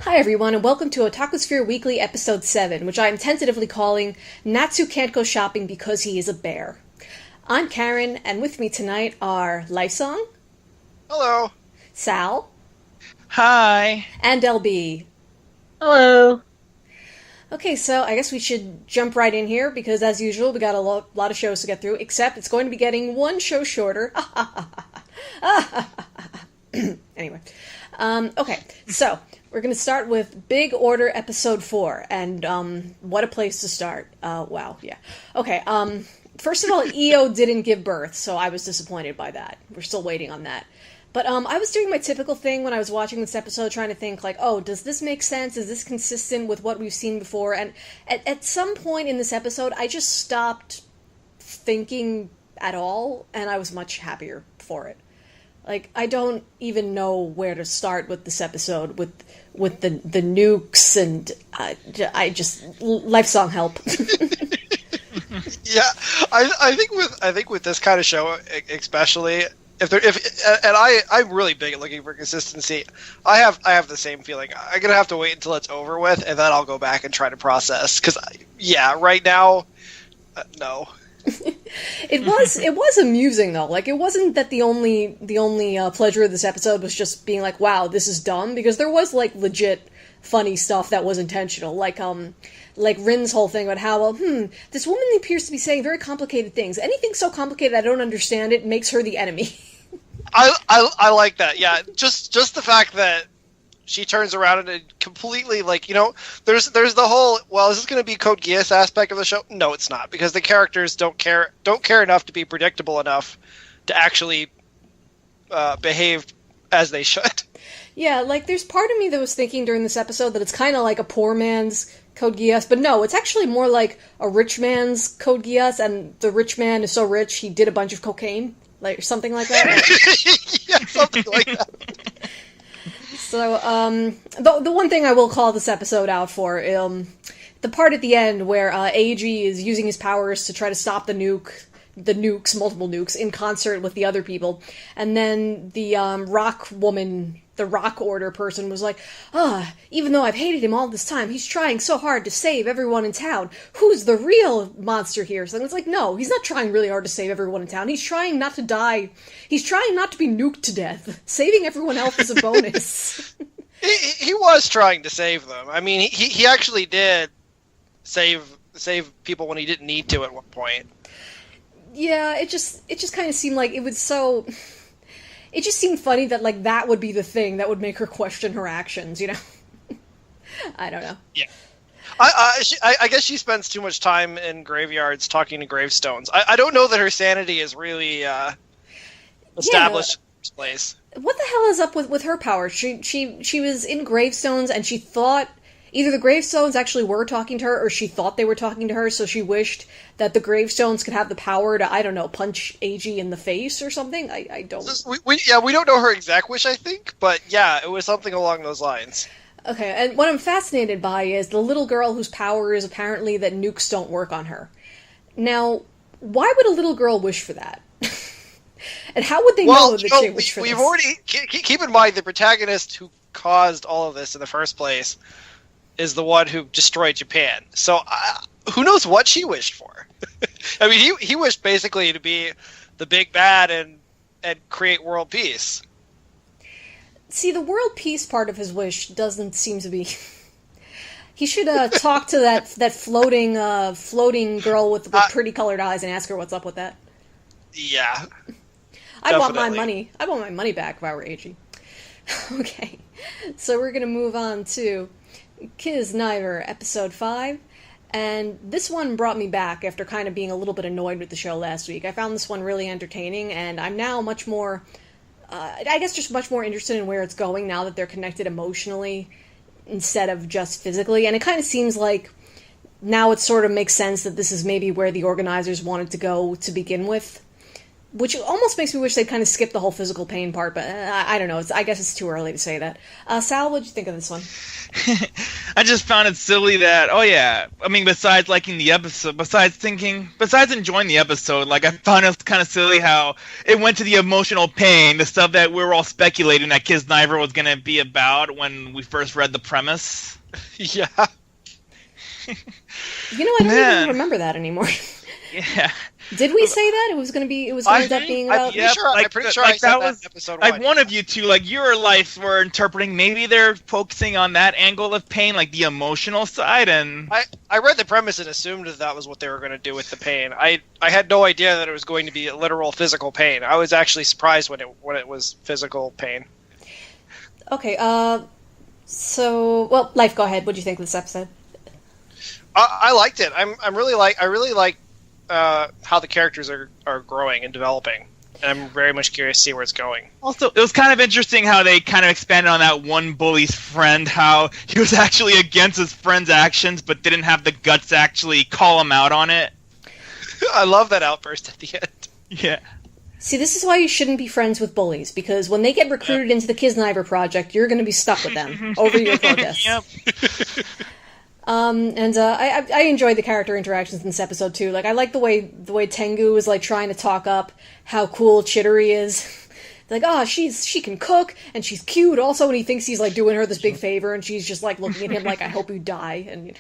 Hi everyone, and welcome to Otakusphere Weekly Episode 7, which I am tentatively calling Natsu Can't Go Shopping Because He is a Bear. I'm Karen, and with me tonight are Lifesong. Hello. Sal. Hi. And LB. Hello. Okay, so I guess we should jump right in here, because as usual, we got a lot of shows to get through, except it's going to be getting one show shorter. Anyway. Okay, so we're going to start with Big Order Episode 4, and what a place to start. Wow, yeah. Okay, first of all, Io didn't give birth, so I was disappointed by that. We're still waiting on that. But I was doing my typical thing when I was watching this episode, trying to think, like, oh, does this make sense? Is this consistent with what we've seen before? And at some point in this episode, I just stopped thinking at all, and I was much happier for it. Like, I don't even know where to start with this episode, with the nukes, and I just... Lifesong help. Yeah, I think with this kind of show, especially... I'm really big at looking for consistency. I have the same feeling. I'm gonna have to wait until it's over with, and then I'll go back and try to process. Because right now, no. It was amusing though. Like, it wasn't that the only pleasure of this episode was just being like, wow, this is dumb, because there was like legit funny stuff that was intentional. Like Rin's whole thing about how, this woman appears to be saying very complicated things. Anything so complicated I don't understand it makes her the enemy. I like that. Yeah, just the fact that she turns around and completely, like, there's the whole, well, is this going to be Code Geass aspect of the show? No, it's not, because the characters don't care enough to be predictable enough to actually behave as they should. Yeah, like, there's part of me that was thinking during this episode that it's kind of like a poor man's Code Geass, but no, it's actually more like a rich man's Code Geass, and the rich man is so rich he did a bunch of cocaine, like, or something like that. Yeah, something like that. So, the one thing I will call this episode out for, the part at the end where Eiji is using his powers to try to stop the nukes, multiple nukes, in concert with the other people, and then the rock woman, the rock order person, was like, even though I've hated him all this time, he's trying so hard to save everyone in town. Who's the real monster here? So it's like, no, he's not trying really hard to save everyone in town. He's trying not to die. He's trying not to be nuked to death. Saving everyone else is a bonus. He was trying to save them. I mean, he actually did save people when he didn't need to at one point. Yeah, it just kind of seemed like it was so... It just seemed funny that, like, that would be the thing that would make her question her actions, I don't know. Yeah. I guess she spends too much time in graveyards talking to gravestones. I don't know that her sanity is really established in this place. What the hell is up with her power? She was in gravestones, and she thought either the gravestones actually were talking to her, or she thought they were talking to her, so she wished that the gravestones could have the power to, I don't know, punch Eiji in the face or something? I don't... We don't know her exact wish, I think, but yeah, it was something along those lines. Okay, and what I'm fascinated by is the little girl whose power is apparently that nukes don't work on her. Now, why would a little girl wish for that? And how would they know that she wished for this? We've already... Keep in mind, the protagonist who caused all of this in the first place is the one who destroyed Japan. So, who knows what she wished for? I mean, he wished basically to be the big bad and create world peace. See, the world peace part of his wish doesn't seem to be... He should talk to that floating girl with pretty colored eyes and ask her what's up with that. Yeah. I want my money. I want my money back if I were Eiji. Okay, so we're gonna move on to Kiznaiver, Episode 5, and this one brought me back after kind of being a little bit annoyed with the show last week. I found this one really entertaining, and I'm now much more, just much more interested in where it's going now that they're connected emotionally instead of just physically, and it kind of seems like now it sort of makes sense that this is maybe where the organizers wanted to go to begin with. which almost makes me wish they'd kind of skip the whole physical pain part, but I don't know. I guess it's too early to say that. Sal, what'd you think of this one? I just found it silly that, besides liking the episode, besides enjoying the episode, I found it kind of silly how it went to the emotional pain, the stuff that we were all speculating that Kiznaiver was going to be about when we first read the premise. Yeah. I don't even remember that anymore. Yeah. Did we say that? It was going to end up being about... I'm pretty sure I said that in episode 1. One of you two, your life were interpreting, maybe they're focusing on that angle of pain, the emotional side, and... I read the premise and assumed that was what they were going to do with the pain. I had no idea that it was going to be literal physical pain. I was actually surprised when it was physical pain. Okay, Life, go ahead. What do you think of this episode? I liked it. I really like how the characters are growing and developing, and I'm very much curious to see where it's going. Also, it was kind of interesting how they kind of expanded on that one bully's friend, how he was actually against his friend's actions, but didn't have the guts to actually call him out on it. I love that outburst at the end. Yeah. See, this is why you shouldn't be friends with bullies, because when they get recruited into the Kiznaiver project, you're going to be stuck with them over your protests. Yep. I enjoyed the character interactions in this episode too. I like the way Tengu is trying to talk up how cool Chidori is. She can cook and she's cute. Also, when he thinks he's doing her this big favor, and she's just looking at him I hope you die. And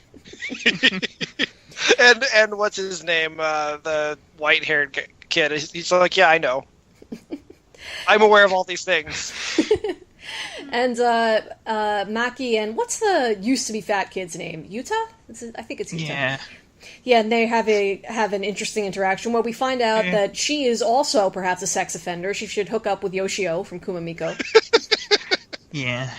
and what's his name? The white-haired kid. He's yeah, I know. I'm aware of all these things. And Maki and what's the used to be fat kid's name? Yuta? I think it's Yuta. Yeah. Yeah, and they have an interesting interaction where we find out that she is also perhaps a sex offender. She should hook up with Yoshio from Kuma Miko. Yeah.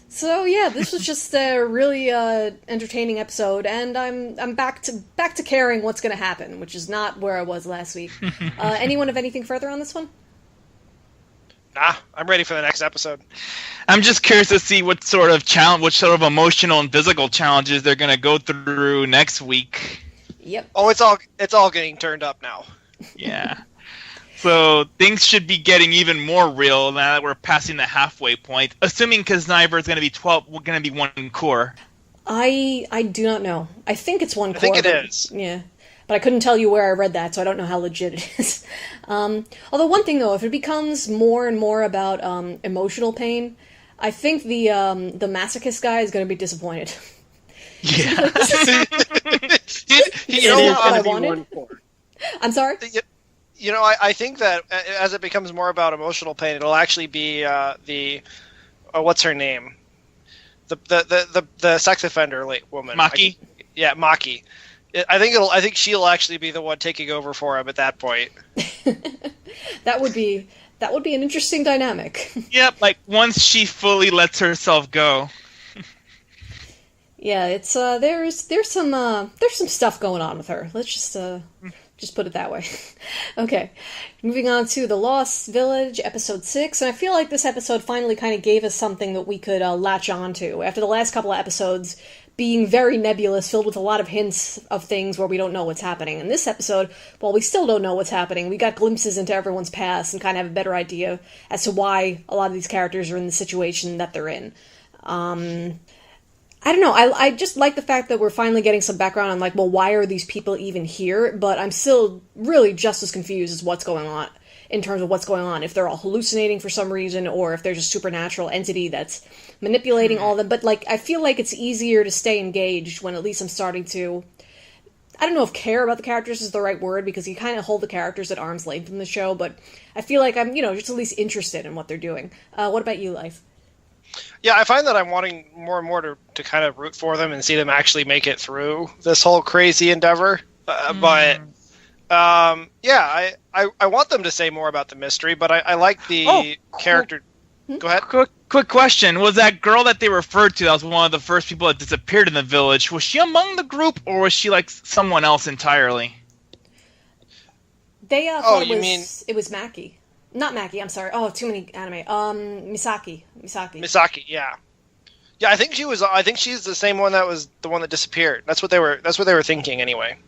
So yeah, this was just a really entertaining episode, and I'm back to caring what's going to happen, which is not where I was last week. Anyone have anything further on this one? Nah, I'm ready for the next episode. I'm just curious to see what sort of emotional and physical challenges they're going to go through next week. Yep. Oh, it's all getting turned up now. Yeah. So things should be getting even more real now that we're passing the halfway point. Assuming Kiznaiver is going to be one core. I do not know. I think it's one core. I think it is. Yeah. But I couldn't tell you where I read that, so I don't know how legit it is. Although one thing, though, if it becomes more and more about emotional pain, I think the masochist guy is going to be disappointed. Yeah. You know what I wanted? I'm sorry? I think that as it becomes more about emotional pain, it'll actually be what's her name? The sex offender woman. Maki? Maki. I think she'll actually be the one taking over for him at that point. That would be an interesting dynamic. Yep, once she fully lets herself go. Yeah, it's there's some stuff going on with her. Let's just put it that way. Okay, moving on to The Lost Village, episode 6, and I feel like this episode finally kind of gave us something that we could latch on to after the last couple of episodes being very nebulous, filled with a lot of hints of things where we don't know what's happening. In this episode, while we still don't know what's happening, we got glimpses into everyone's past and kind of have a better idea as to why a lot of these characters are in the situation that they're in. I don't know, I just like the fact that we're finally getting some background on, why are these people even here? But I'm still really just as confused as what's going on, in terms of what's going on. If they're all hallucinating for some reason, or if there's a supernatural entity that's manipulating all of them. But, I feel like it's easier to stay engaged when at least I'm starting to... I don't know if care about the characters is the right word, because you kind of hold the characters at arm's length in the show, but I feel like I'm, just at least interested in what they're doing. What about you, Life? Yeah, I find that I'm wanting more and more to kind of root for them and see them actually make it through this whole crazy endeavor. But I want them to say more about the mystery, but I like the character. Go ahead. Quick question. Was that girl that they referred to, that was one of the first people that disappeared in the village, was she among the group, or was she someone else entirely? They thought it was Maki. Not Maki, I'm sorry. Oh, too many anime. Misaki, yeah. Yeah, I think she's the same one that was the one that disappeared. That's what they were thinking anyway.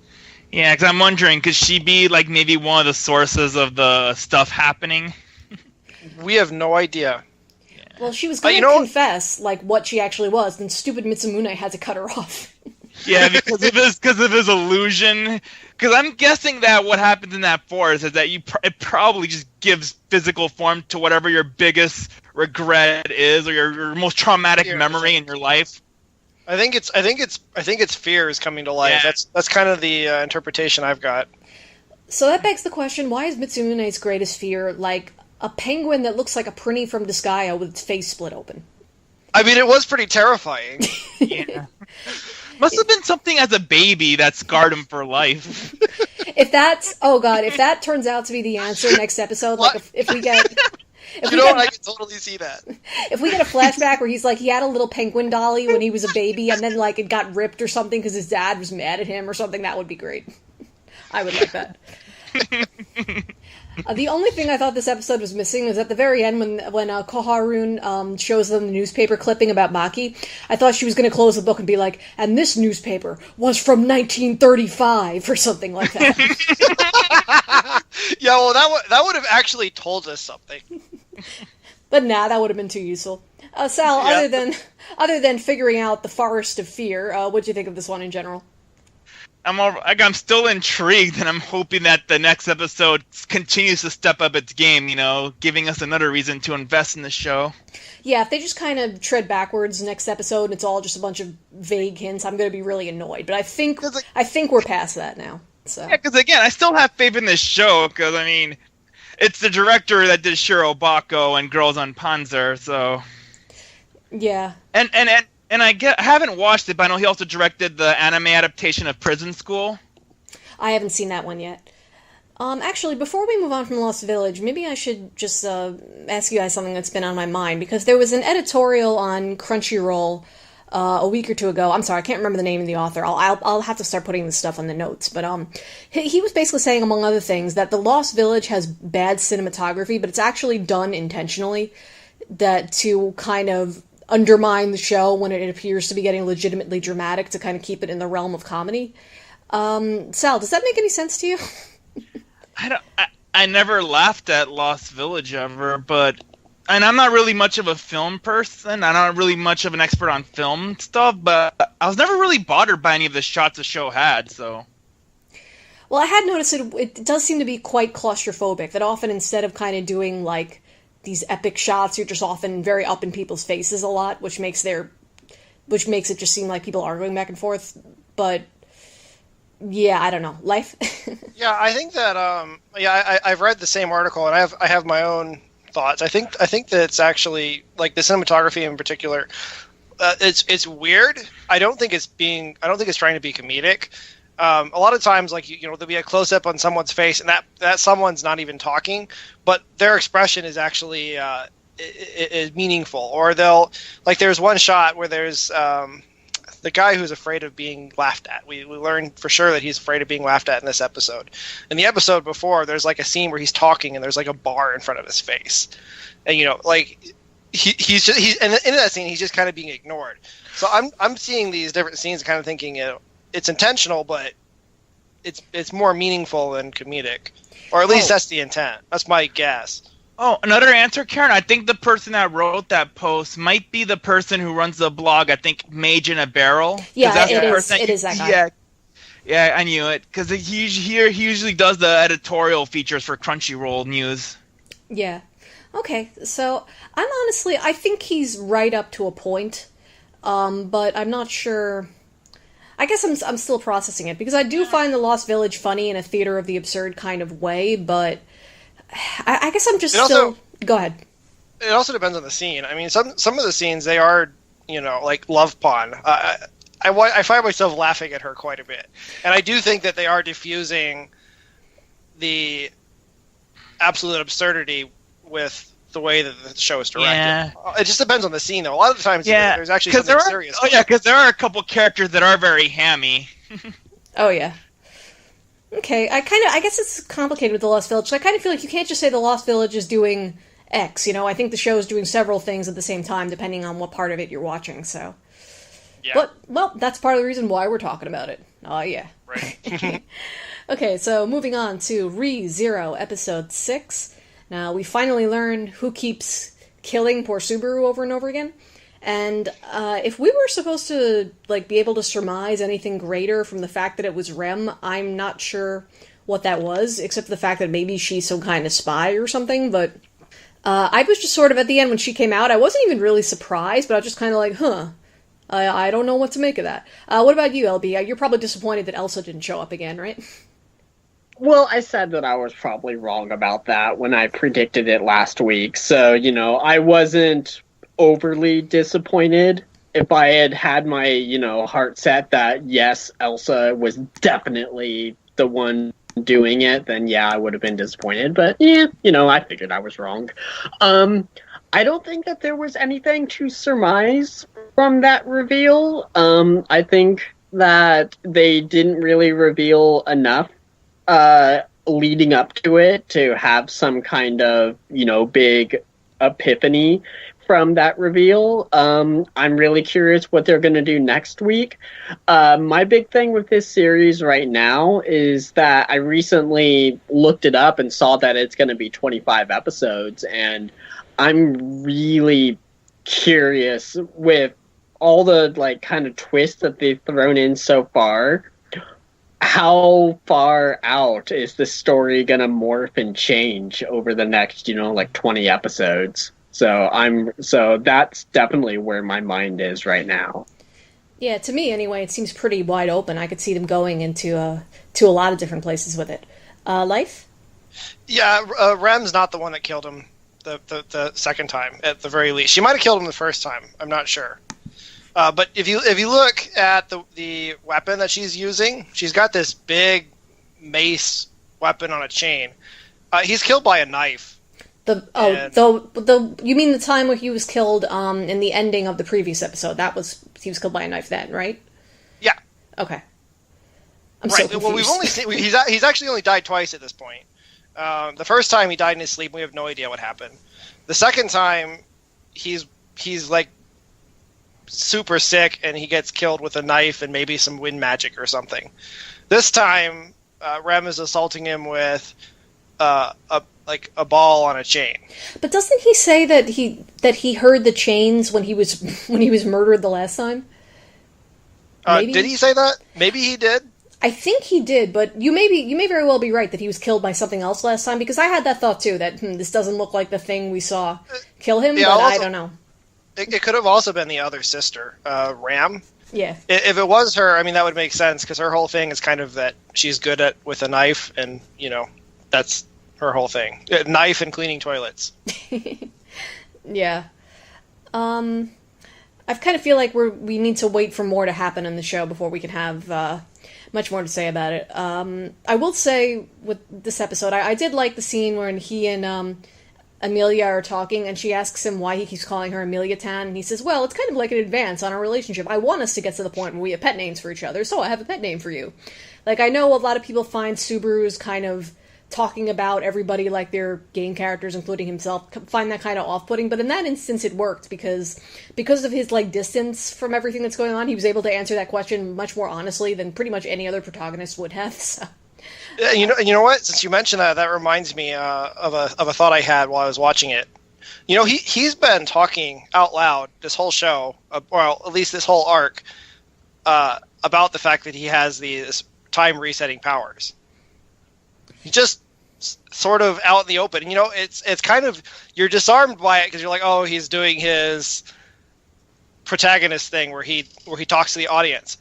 Yeah, because I'm wondering, could she be like maybe one of the sources of the stuff happening? We have no idea. Well, she was going to confess like what she actually was, and stupid Mitsumune had to cut her off. Yeah, because of his illusion. Because I'm guessing that what happens in that forest is that it probably just gives physical form to whatever your biggest regret is, or your most traumatic memory in your life. I think it's fear is coming to life. Yeah. That's kind of the interpretation I've got. So that begs the question: why is Mitsune's greatest fear like a penguin that looks like a prinny from Disgaea with its face split open? I mean, it was pretty terrifying. Yeah. Must have been something as a baby that scarred him for life. If that turns out to be the answer next episode, like if we get... I can totally see that. If we get a flashback where he's like, he had a little penguin dolly when he was a baby, and then like it got ripped or something because his dad was mad at him or something, that would be great. I would like that. The only thing I thought this episode was missing is at the very end when Koharun shows them the newspaper clipping about Maki. I thought she was going to close the book and be like, and this newspaper was from 1935 or something like that. Yeah, well, that would have actually told us something. But nah, that would have been too useful. Sal, yeah. other than figuring out the forest of fear, what'd you think of this one in general? I'm still intrigued, and I'm hoping that the next episode continues to step up its game, giving us another reason to invest in the show. Yeah, if they just kind of tread backwards next episode and it's all just a bunch of vague hints, I'm going to be really annoyed. But I think we're past that now. So. Yeah, because again, I still have faith in this show, because, I mean, it's the director that did Shirobako and Girls on Panzer, so... Yeah. And I haven't watched it, but I know he also directed the anime adaptation of Prison School. I haven't seen that one yet. Actually, before we move on from Lost Village, maybe I should just ask you guys something that's been on my mind, because there was an editorial on Crunchyroll a week or two ago. I'm sorry, I can't remember the name of the author. I'll have to start putting this stuff on the notes. But he was basically saying, among other things, that the Lost Village has bad cinematography, but it's actually done intentionally to kind of undermine the show when it appears to be getting legitimately dramatic to kind of keep it in the realm of comedy. Sal, does that make any sense to you? I never laughed at Lost Village ever, and I'm not really much of a film person. I'm not really much of an expert on film stuff, but I was never really bothered by any of the shots the show had, so... Well, I had noticed it does seem to be quite claustrophobic, that often instead of kind of doing, like, these epic shots, you're just often very up in people's faces a lot, which makes it just seem like people arguing back and forth. But yeah, I don't know. Life. Yeah, I think that I've read the same article, and I have my own thoughts. I think that it's actually like the cinematography in particular. It's weird. I don't think it's trying to be comedic. A lot of times, like, there'll be a close-up on someone's face, and that someone's not even talking, but their expression is actually is meaningful. Or there's one shot where there's the guy who's afraid of being laughed at. We learn for sure that he's afraid of being laughed at in this episode. In the episode before, there's like a scene where he's talking, and there's like a bar in front of his face, and he's in that scene he's just kind of being ignored. So I'm seeing these different scenes, and kind of thinking, it's intentional, but it's more meaningful than comedic. Or at least that's the intent. That's my guess. Oh, another answer, Karen. I think the person that wrote that post might be the person who runs the blog, I think, Mage in a Barrel. Yeah, it is that guy. Yeah, I knew it. Because he usually does the editorial features for Crunchyroll news. Yeah. Okay, so I think he's right up to a point. But I'm not sure... I guess I'm still processing it, because I do find The Lost Village funny in a theater of the absurd kind of way, but I guess I'm just Go ahead. It also depends on the scene. I mean, some of the scenes, they are, like love pawn. I find myself laughing at her quite a bit. And I do think that they are diffusing the absolute absurdity with the way that the show is directed. Yeah. It just depends on the scene, though. A lot of the times, there's actually something serious. Oh, yeah, because there are a couple characters that are very hammy. Oh, yeah. Okay, I guess it's complicated with The Lost Village. So I kind of feel like you can't just say The Lost Village is doing X, I think the show is doing several things at the same time, depending on what part of it you're watching, so... Yeah. But, well, that's part of the reason why we're talking about it. Oh, yeah. Right. Okay, so moving on to Re:Zero, episode 6. Now, we finally learn who keeps killing poor Subaru over and over again. And if we were supposed to be able to surmise anything greater from the fact that it was Rem, I'm not sure what that was, except for the fact that maybe she's some kind of spy or something. But I was just sort of, at the end when she came out, I wasn't even really surprised, but I was just kind of like, huh, I don't know what to make of that. What about you, LB? You're probably disappointed that Elsa didn't show up again, right? Well, I said that I was probably wrong about that when I predicted it last week. So, I wasn't overly disappointed. If I had my, heart set that, yes, Elsa was definitely the one doing it, then yeah, I would have been disappointed. But yeah, I figured I was wrong. I don't think that there was anything to surmise from that reveal. I think that they didn't really reveal enough leading up to it to have some kind of, big epiphany from that reveal. I'm really curious what they're going to do next week. My big thing with this series right now is that I recently looked it up and saw that it's going to be 25 episodes, and I'm really curious with all the kind of twists that they've thrown in so far. How far out is the story going to morph and change over the next, 20 episodes? So that's definitely where my mind is right now. Yeah, to me anyway, it seems pretty wide open. I could see them going into to a lot of different places with it. Life? Yeah, Rem's not the one that killed him the second time, at the very least. She might have killed him the first time. I'm not sure. But if you look at the weapon that she's using, she's got this big mace weapon on a chain. He's killed by a knife. You mean the time where he was killed in the ending of the previous episode? He was killed by a knife then, right? Yeah. Okay. I'm so confused. Well, we've only seen he's actually only died twice at this point. The first time he died in his sleep, we have no idea what happened. The second time, he's super sick and he gets killed with a knife and maybe some wind magic or something. This time, Rem is assaulting him with a ball on a chain. But doesn't he say that he heard the chains when he was murdered the last time? Did he say that? Maybe he did. I think he did, but you may very well be right that he was killed by something else last time, because I had that thought too, that this doesn't look like the thing we saw kill him, but I don't know. It could have also been the other sister, Ram. Yeah. If it was her, I mean, that would make sense, because her whole thing is kind of that she's good with a knife, and, that's her whole thing. Knife and cleaning toilets. Yeah. I kind of feel like we need to wait for more to happen in the show before we can have much more to say about it. I will say with this episode, I did like the scene where he and Amelia are talking, and she asks him why he keeps calling her Amelia Tan, and he says, well, it's kind of like an advance on our relationship. I want us to get to the point where we have pet names for each other, so I have a pet name for you. I know a lot of people find Subaru's kind of talking about everybody like they're game characters, including himself, find that kind of off-putting, but in that instance it worked because of his distance from everything that's going on. He was able to answer that question much more honestly than pretty much any other protagonist would have. So. Yeah, you know what? Since you mentioned that reminds me of a thought I had while I was watching it. He's been talking out loud this whole show, well, at least this whole arc, about the fact that he has these time resetting powers. He just sort of out in the open. It's kind of, you're disarmed by it because you're like, oh, he's doing his protagonist thing where he talks to the audience.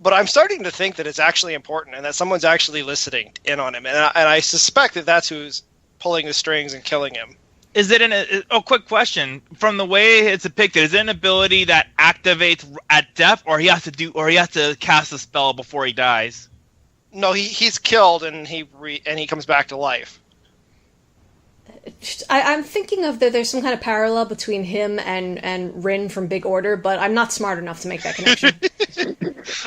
But I'm starting to think that it's actually important and that someone's actually listening in on him. And I suspect that that's who's pulling the strings and killing him. Is it quick question. From the way it's depicted, is it an ability that activates at death, or he has to cast a spell before he dies? No, he's killed and he comes back to life. I'm thinking of that there's some kind of parallel between him and Rin from Big Order, but I'm not smart enough to make that connection.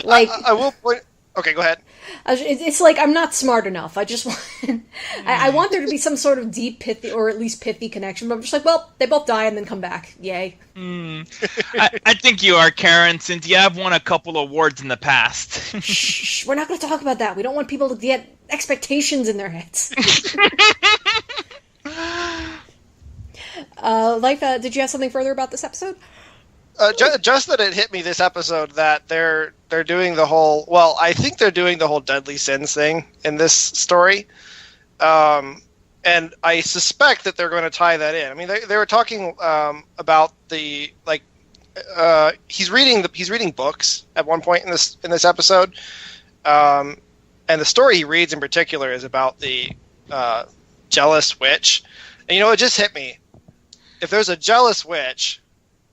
I will point. Okay, go ahead. It's like I'm not smart enough. I just want, I want there to be some sort of deep, pithy, or at least pithy connection. But I'm just like, well, they both die and then come back. Yay. I think you are, Karen, since you have won a couple awards in the past. Shh, we're not going to talk about that. We don't want people to get expectations in their heads. Life, did you have something further about this episode? Just that it hit me this episode that they're doing the whole. Well, I think they're doing the whole deadly sins thing in this story, and I suspect that they're going to tie that in. I mean, they were talking about the he's reading books at one point in this episode, and the story he reads in particular is about the jealous witch. And it just hit me. If there's a jealous witch,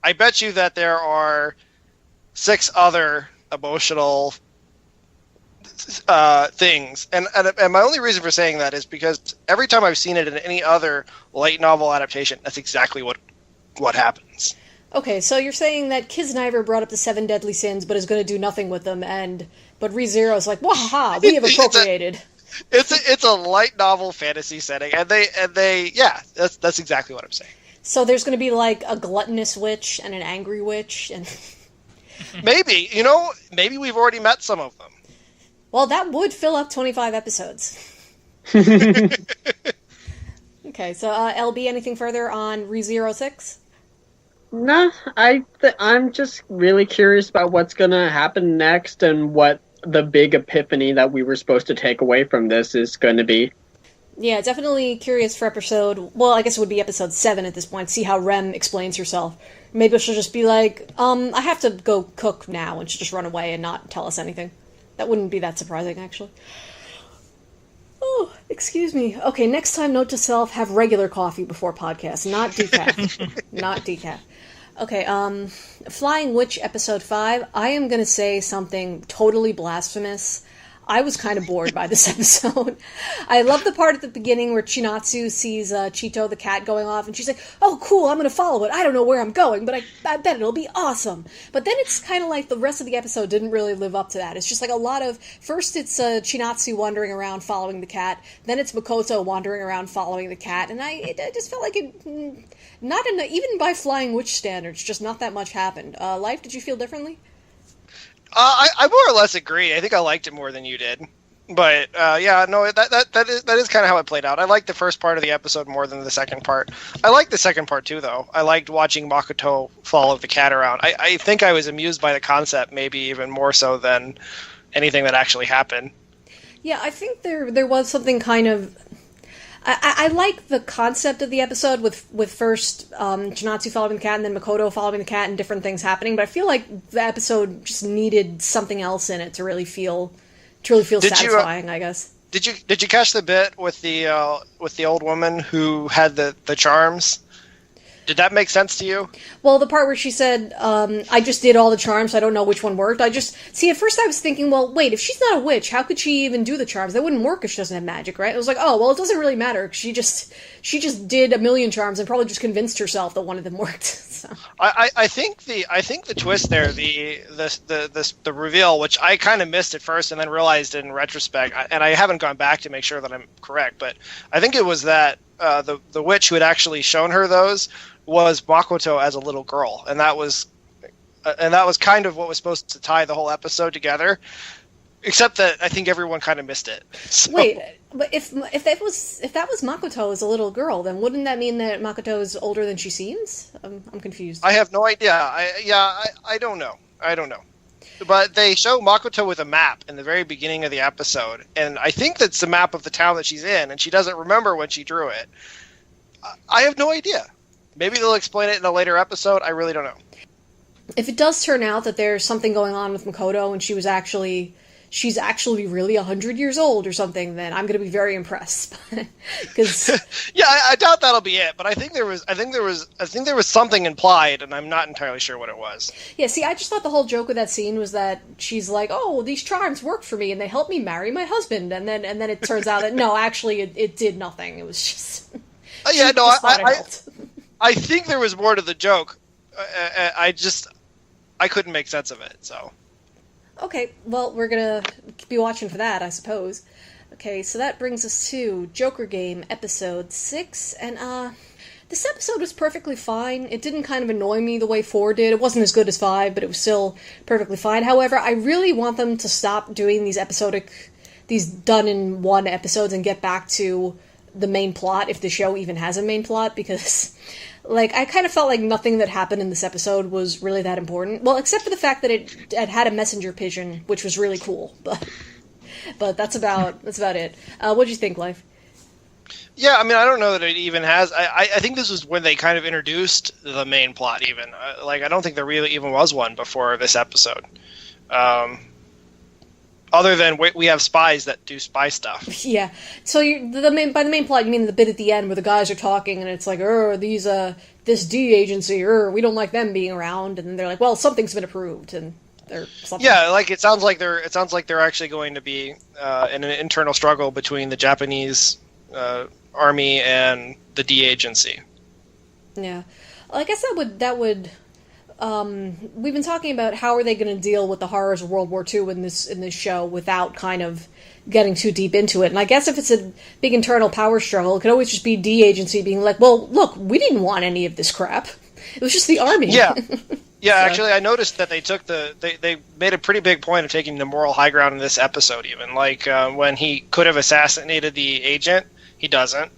I bet you that there are 6 other emotional things. And my only reason for saying that is because every time I've seen it in any other light novel adaptation, that's exactly what happens. Okay, so you're saying that Kiznaiver brought up the 7 deadly sins, but is going to do nothing with them, but ReZero's like, wahaha, we have appropriated. It's a light novel fantasy setting, and they that's exactly what I'm saying. So there's going to be like a gluttonous witch and an angry witch, and maybe maybe we've already met some of them. Well, that would fill up 25 episodes. Okay, so LB, anything further on ReZero6? No, I'm just really curious about what's going to happen next and what the big epiphany that we were supposed to take away from this is going to be. Yeah, definitely curious for episode... Well, I guess it would be episode 7 at this point. See how Rem explains herself. Maybe she'll just be like, I have to go cook now, and she'll just run away and not tell us anything. That wouldn't be that surprising, actually. Oh, excuse me. Okay, next time, note to self, have regular coffee before podcast, not decaf. Not decaf. Okay, Flying Witch episode 5. I am going to say something totally blasphemous. I was kind of bored by this episode. I love the part at the beginning where Chinatsu sees Chito, the cat, going off, and she's like, oh, cool, I'm going to follow it. I don't know where I'm going, but I bet it'll be awesome. But then it's kind of like the rest of the episode didn't really live up to that. It's just like a lot of... First, it's Chinatsu wandering around following the cat. Then it's Makoto wandering around following the cat. And I just felt like it... Not even by Flying Witch standards, just not that much happened. Life, did you feel differently? I more or less agree. I think I liked it more than you did. But, that is kind of how it played out. I liked the first part of the episode more than the second part. I liked the second part, too, though. I liked watching Makoto follow the cat around. I think I was amused by the concept, maybe even more so than anything that actually happened. Yeah, I think there was something kind of... I like the concept of the episode with first Chinatsu following the cat and then Makoto following the cat and different things happening, but I feel like the episode just needed something else in it to really feel satisfying, I guess. Did you catch the bit with the old woman who had the charms? Did that make sense to you? Well, the part where she said, I just did all the charms, so I don't know which one worked. At first I was thinking, well, wait, if she's not a witch, how could she even do the charms? They wouldn't work if she doesn't have magic, right? It was like, oh, well, it doesn't really matter. She just did a million charms and probably just convinced herself that one of them worked. So. I think the twist there, the reveal, which I kind of missed at first and then realized in retrospect, and I haven't gone back to make sure that I'm correct, but I think it was that the witch who had actually shown her those was Makoto as a little girl, and that was kind of what was supposed to tie the whole episode together. Except that I think everyone kind of missed it. So. Wait, but if that was Makoto as a little girl, then wouldn't that mean that Makoto is older than she seems? I'm confused. I have no idea. I don't know. But they show Makoto with a map in the very beginning of the episode, and I think that's the map of the town that she's in, and she doesn't remember when she drew it. I have no idea. Maybe they'll explain it in a later episode. I really don't know. If it does turn out that there's something going on with Makoto and she's actually really 100 years old or something, then I'm going to be very impressed. Because yeah, I doubt that'll be it. But I think there was something implied, and I'm not entirely sure what it was. Yeah, see, I just thought the whole joke of that scene was that she's like, "Oh, these charms worked for me, and they helped me marry my husband," and then it turns out that no, actually, it did nothing. It was just yeah, no, I think there was more to the joke. I couldn't make sense of it. So Okay, well, we're gonna be watching for that, I suppose. Okay, so that brings us to Joker Game Episode 6, and, this episode was perfectly fine. It didn't kind of annoy me the way 4 did. It wasn't as good as 5, but it was still perfectly fine. However, I really want them to stop doing these done-in-one episodes and get back to the main plot, if the show even has a main plot, because, like, I kind of felt like nothing that happened in this episode was really that important. Well, except for the fact that it had a messenger pigeon, which was really cool, but that's about it. What'd you think, Life? Yeah, I mean, I don't know that it even has. I think this was when they kind of introduced the main plot, even. I don't think there really even was one before this episode. Other than we have spies that do spy stuff. Yeah. So by the main plot, you mean the bit at the end where the guys are talking and it's like, this D agency, we don't like them being around, and they're like, well, something's been approved, and they're something. Yeah, like it sounds like they're actually going to be in an internal struggle between the Japanese army and the D agency. Yeah, well, I guess that would. We've been talking about how are they going to deal with the horrors of World War II in this show without kind of getting too deep into it. And I guess if it's a big internal power struggle, it could always just be D agency being like, well, look, we didn't want any of this crap. It was just the army. Yeah. Yeah, So. Actually, I noticed that they made a pretty big point of taking the moral high ground in this episode. Even when he could have assassinated the agent, he doesn't.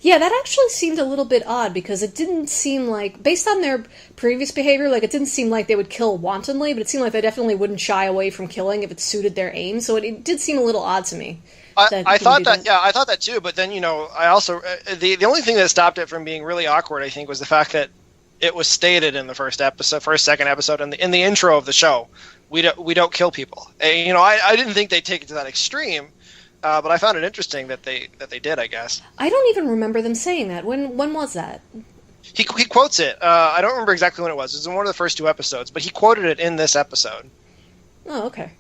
Yeah, that actually seemed a little bit odd, because it didn't seem like, based on their previous behavior, like, it didn't seem like they would kill wantonly, but it seemed like they definitely wouldn't shy away from killing if it suited their aim, so it did seem a little odd to me. I thought that too, but then, I also, the only thing that stopped it from being really awkward, I think, was the fact that it was stated in the second episode, in the intro of the show, we don't kill people. I didn't think they'd take it to that extreme. But I found it interesting that they did, I guess. I don't even remember them saying that. When was that? He quotes it. I don't remember exactly when it was. It was in one of the first 2 episodes, but he quoted it in this episode. Oh, okay.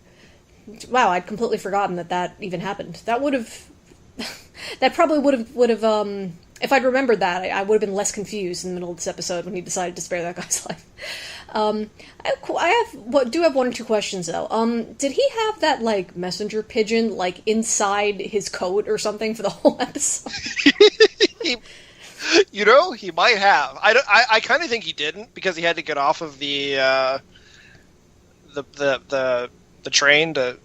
Wow, I'd completely forgotten that even happened. That would have... that probably would have if I'd remembered that, I would have been less confused in the middle of this episode when he decided to spare that guy's life. I do have 1 or 2 questions, though. Did he have that, like, messenger pigeon, like, inside his coat or something for the whole episode? He might have. I kind of think he didn't, because he had to get off of the train to,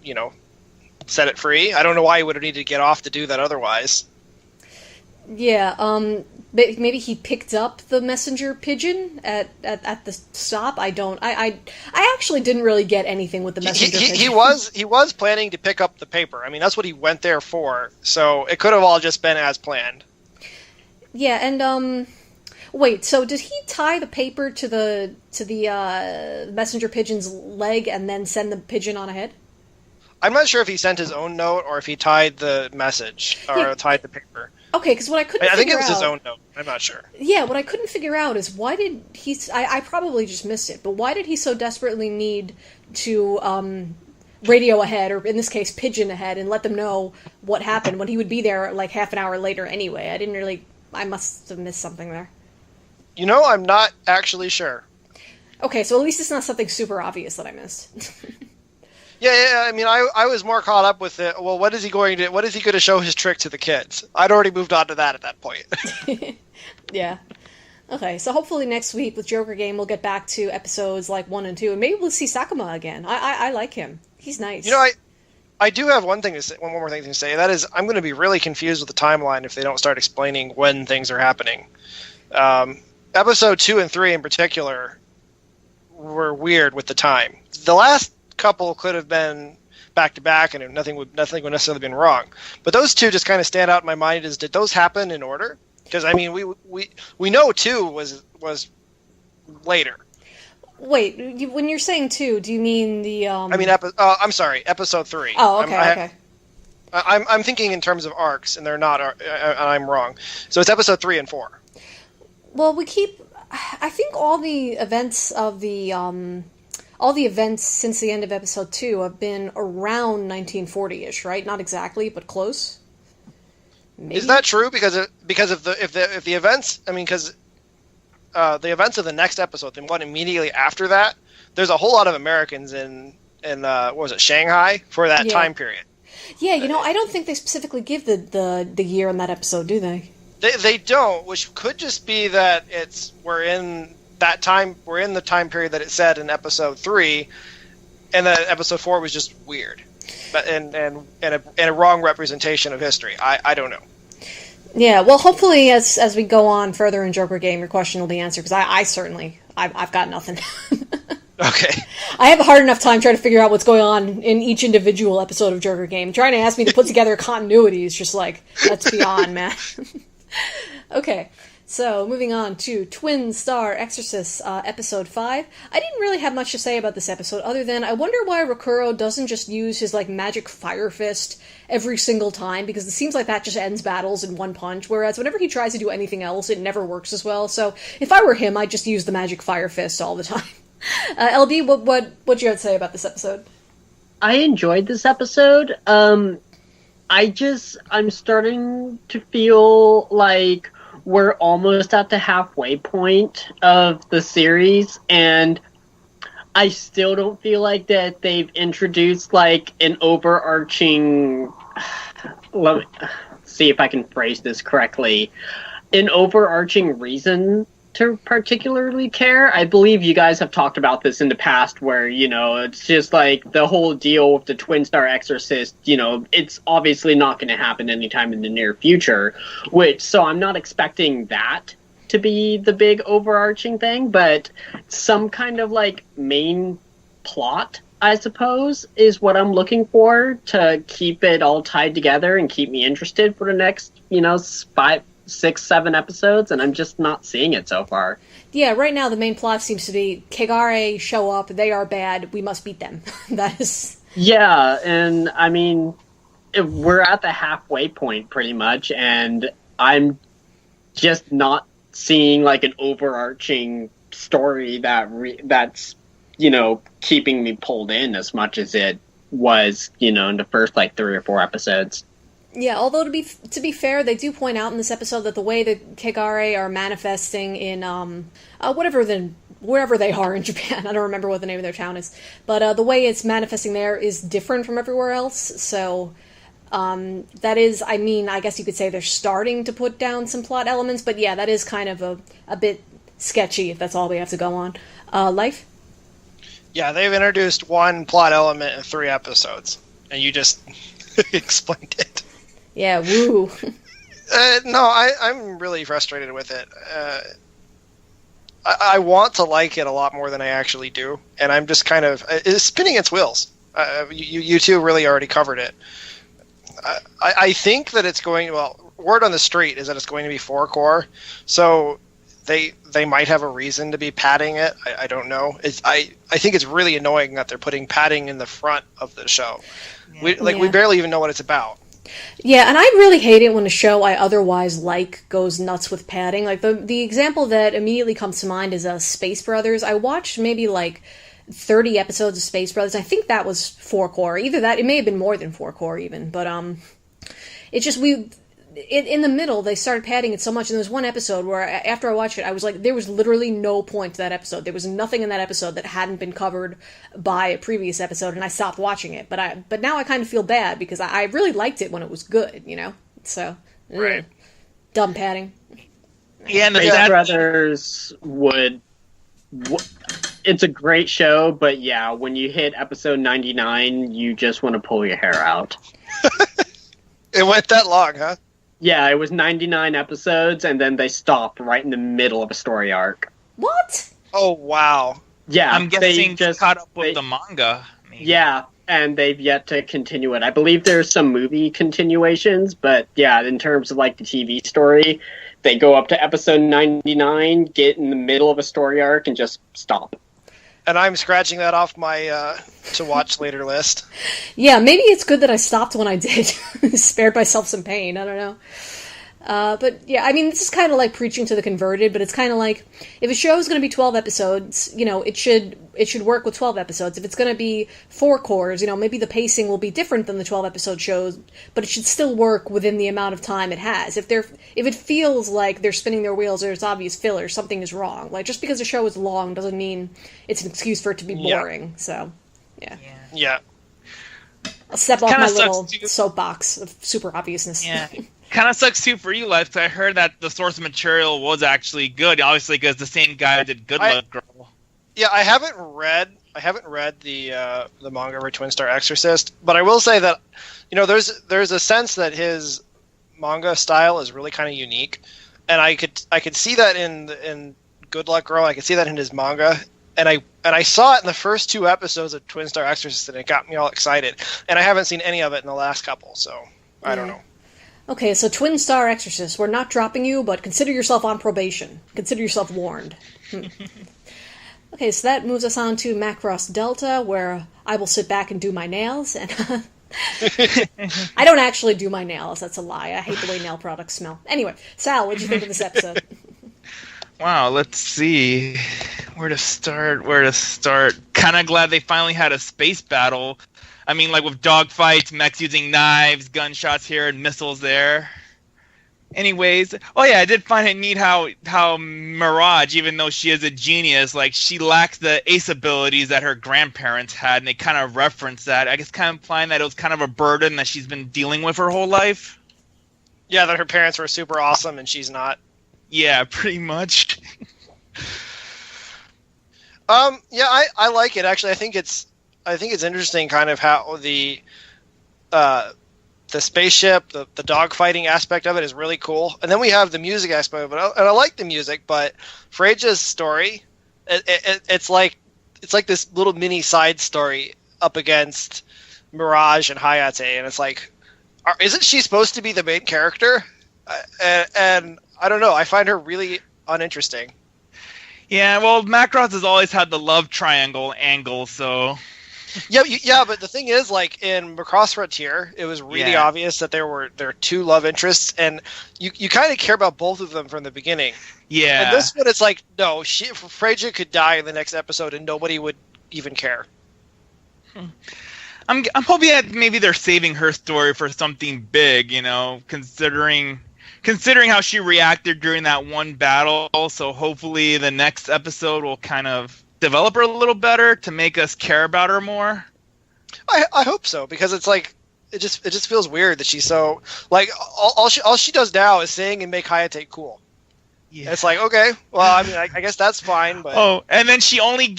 set it free. I don't know why he would have needed to get off to do that otherwise. Yeah, maybe he picked up the messenger pigeon at the stop. I actually didn't really get anything with the messenger pigeon. He was planning to pick up the paper. I mean, that's what he went there for. So it could have all just been as planned. Yeah, and wait. So did he tie the paper to the messenger pigeon's leg and then send the pigeon on ahead? I'm not sure if he sent his own note or if he tied the message or tied the paper. Okay, because what I couldn't figure out... I think it was his own note. I'm not sure. Yeah, what I couldn't figure out is why did he... I probably just missed it, but why did he so desperately need to radio ahead, or in this case, pigeon ahead, and let them know what happened when he would be there like half an hour later anyway? I must have missed something there. I'm not actually sure. Okay, so at least it's not something super obvious that I missed. Yeah. I mean, I was more caught up with it. Well, what is he going to show his trick to the kids? I'd already moved on to that at that point. Yeah. Okay, so hopefully next week with Joker Game we'll get back to episodes like 1 and 2, and maybe we'll see Sakuma again. I like him. He's nice. I do have one more thing to say. That is, I'm going to be really confused with the timeline if they don't start explaining when things are happening. Episode 2 and 3 in particular were weird with the time. The last couple could have been back to back, and nothing would necessarily have been wrong. But those 2 just kind of stand out in my mind. Did those happen in order? Because I mean, we know 2 was later. Wait, when you're saying 2, do you mean the? I mean, I'm sorry, episode 3. Oh, okay. I'm thinking in terms of arcs, and they're not. I'm wrong. So it's episode 3 and 4. Well, I think all the events since the end of episode 2 have been around 1940-ish, right? Not exactly, but close. Maybe? Is that true? Because if the events, I mean, because the events of the next episode, the one immediately after that, there's a whole lot of Americans in what was it, Shanghai for that time period. Yeah, I don't think they specifically give the year in that episode, do they? They don't, which could just be that we're in the time period that it said in episode 3, and that episode 4 was just weird, but and a wrong representation of history. I don't know. Yeah, well, hopefully as we go on further in Joker Game, your question will be answered, because I've got nothing. Okay. I have a hard enough time trying to figure out what's going on in each individual episode of Joker Game. Trying to ask me to put together a continuity is just like, that's beyond, man. Okay, so moving on to Twin Star Exorcists, episode 5. I didn't really have much to say about this episode, other than I wonder why Rokuro doesn't just use his, magic fire fist every single time, because it seems like that just ends battles in one punch, whereas whenever he tries to do anything else, it never works as well. So if I were him, I'd just use the magic fire fist all the time. LB, what you have to say about this episode? I enjoyed this episode. I'm starting to feel like we're almost at the halfway point of the series, and I still don't feel like that they've introduced an overarching, let me see if I can phrase this correctly, an overarching reason to particularly care. I believe you guys have talked about this in the past where, it's just the whole deal with the Twin Star Exorcist, it's obviously not going to happen anytime in the near future, so I'm not expecting that to be the big overarching thing, but some kind of main plot, I suppose, is what I'm looking for to keep it all tied together and keep me interested for the next, 5, 6, 7 episodes, and I'm just not seeing it so far. Yeah, right now the main plot seems to be Kegare show up, they are bad, we must beat them. That is... Yeah, and I mean, we're at the halfway point pretty much, and I'm just not seeing an overarching story that's keeping me pulled in as much as it was, in the first 3 or 4 episodes. Yeah, although to be fair, they do point out in this episode that the way that Kegare are manifesting in wherever they are in Japan, I don't remember what the name of their town is, but the way it's manifesting there is different from everywhere else. So that is, I guess you could say they're starting to put down some plot elements, but yeah, that is kind of a bit sketchy if that's all we have to go on. Life? Yeah, they've introduced one plot element in 3 episodes, and you just explained it. Yeah, woo. No, I'm really frustrated with it. I want to like it a lot more than I actually do, and I'm just kind of it's spinning its wheels. You two really already covered it. I think that it's going, word on the street is that it's going to be 4-core, so they might have a reason to be padding it. I don't know. I think it's really annoying that they're putting padding in the front of the show. Yeah. We barely even know what it's about. Yeah, and I really hate it when a show I otherwise like goes nuts with padding. The example that immediately comes to mind is Space Brothers. I watched maybe 30 episodes of Space Brothers. I think that was 4-core. Either that, it may have been more than 4-core even, but it just in the middle, they started padding it so much, and there was one episode where, after I watched it, I was like, there was literally no point to that episode. There was nothing in that episode that hadn't been covered by a previous episode, and I stopped watching it. But now I kind of feel bad, because I really liked it when it was good, So, right. Dumb padding. Yeah, and Space Brothers it's a great show, but yeah, when you hit episode 99, you just want to pull your hair out. It went that long, huh? Yeah, it was 99 episodes, and then they stopped right in the middle of a story arc. What? Oh, wow. Yeah, I'm guessing just caught up with the manga. Maybe. Yeah, and they've yet to continue it. I believe there's some movie continuations, but yeah, in terms of the TV story, they go up to episode 99, get in the middle of a story arc, and just stop. And I'm scratching that off my to watch later list. Yeah, maybe it's good that I stopped when I did. Spared myself some pain, I don't know. But yeah, this is kind of like preaching to the converted, but it's kind of like, if a show is going to be 12 episodes, it should work with 12 episodes. If it's going to be 4-cores, maybe the pacing will be different than the 12 episode shows, but it should still work within the amount of time it has. If it feels like they're spinning their wheels or it's obvious filler, something is wrong. Just because a show is long doesn't mean it's an excuse for it to be boring. Yeah. So, Yeah. Yeah. I'll step off Kinda my sucks, little too. soapbox of super obviousness. Yeah. Kind of sucks too for you, Life, 'cause I heard that the source material was actually good, obviously because the same guy did Good Luck Girl. Yeah, I haven't read the manga for Twin Star Exorcist, but I will say that there's a sense that his manga style is really kind of unique, and I could see that in Good Luck Girl. I could see that in his manga, and I saw it in the first 2 episodes of Twin Star Exorcist, and it got me all excited. And I haven't seen any of it in the last couple, so I don't know. Okay, so Twin Star Exorcist, we're not dropping you, but consider yourself on probation. Consider yourself warned. Okay, so that moves us on to Macross Delta, where I will sit back and do my nails. And I don't actually do my nails, that's a lie. I hate the way nail products smell. Anyway, Sal, what did you think of this episode? Wow, let's see. Where to start? Kind of glad they finally had a space battle. I mean, like with dogfights, mechs using knives, gunshots here, and missiles there. Anyways, oh yeah, I did find it neat how Mirage, even though she is a genius, like she lacks the ace abilities that her grandparents had, and they kind of reference that. I guess kind of implying that it was kind of a burden that she's been dealing with her whole life. Yeah, that her parents were super awesome and she's not. Yeah, pretty much. Yeah, I like it actually. I think it's interesting, kind of how the spaceship, the dogfighting aspect of it is really cool, and then we have the music aspect of it, and I like the music. But Freja's story, it's like this little mini side story up against Mirage and Hayate, and it's like, isn't she supposed to be the main character? And I don't know. I find her really uninteresting. Yeah, well, Macross has always had the love triangle angle, so... Yeah, but the thing is, like, in Macross Frontier, it was really obvious that there were 2 love interests, and you kind of care about both of them from the beginning. Yeah. And this one, it's like, no, Freja could die in the next episode, and nobody would even care. I'm hoping that maybe they're saving her story for something big, considering how she reacted during that one battle. So hopefully the next episode will kind of develop her a little better to make us care about her more. I hope so, because it's like it just feels weird that she's so like all she does now is sing and make Hayate cool. Yeah. It's like, okay, well, I mean, I guess that's fine, but and then she only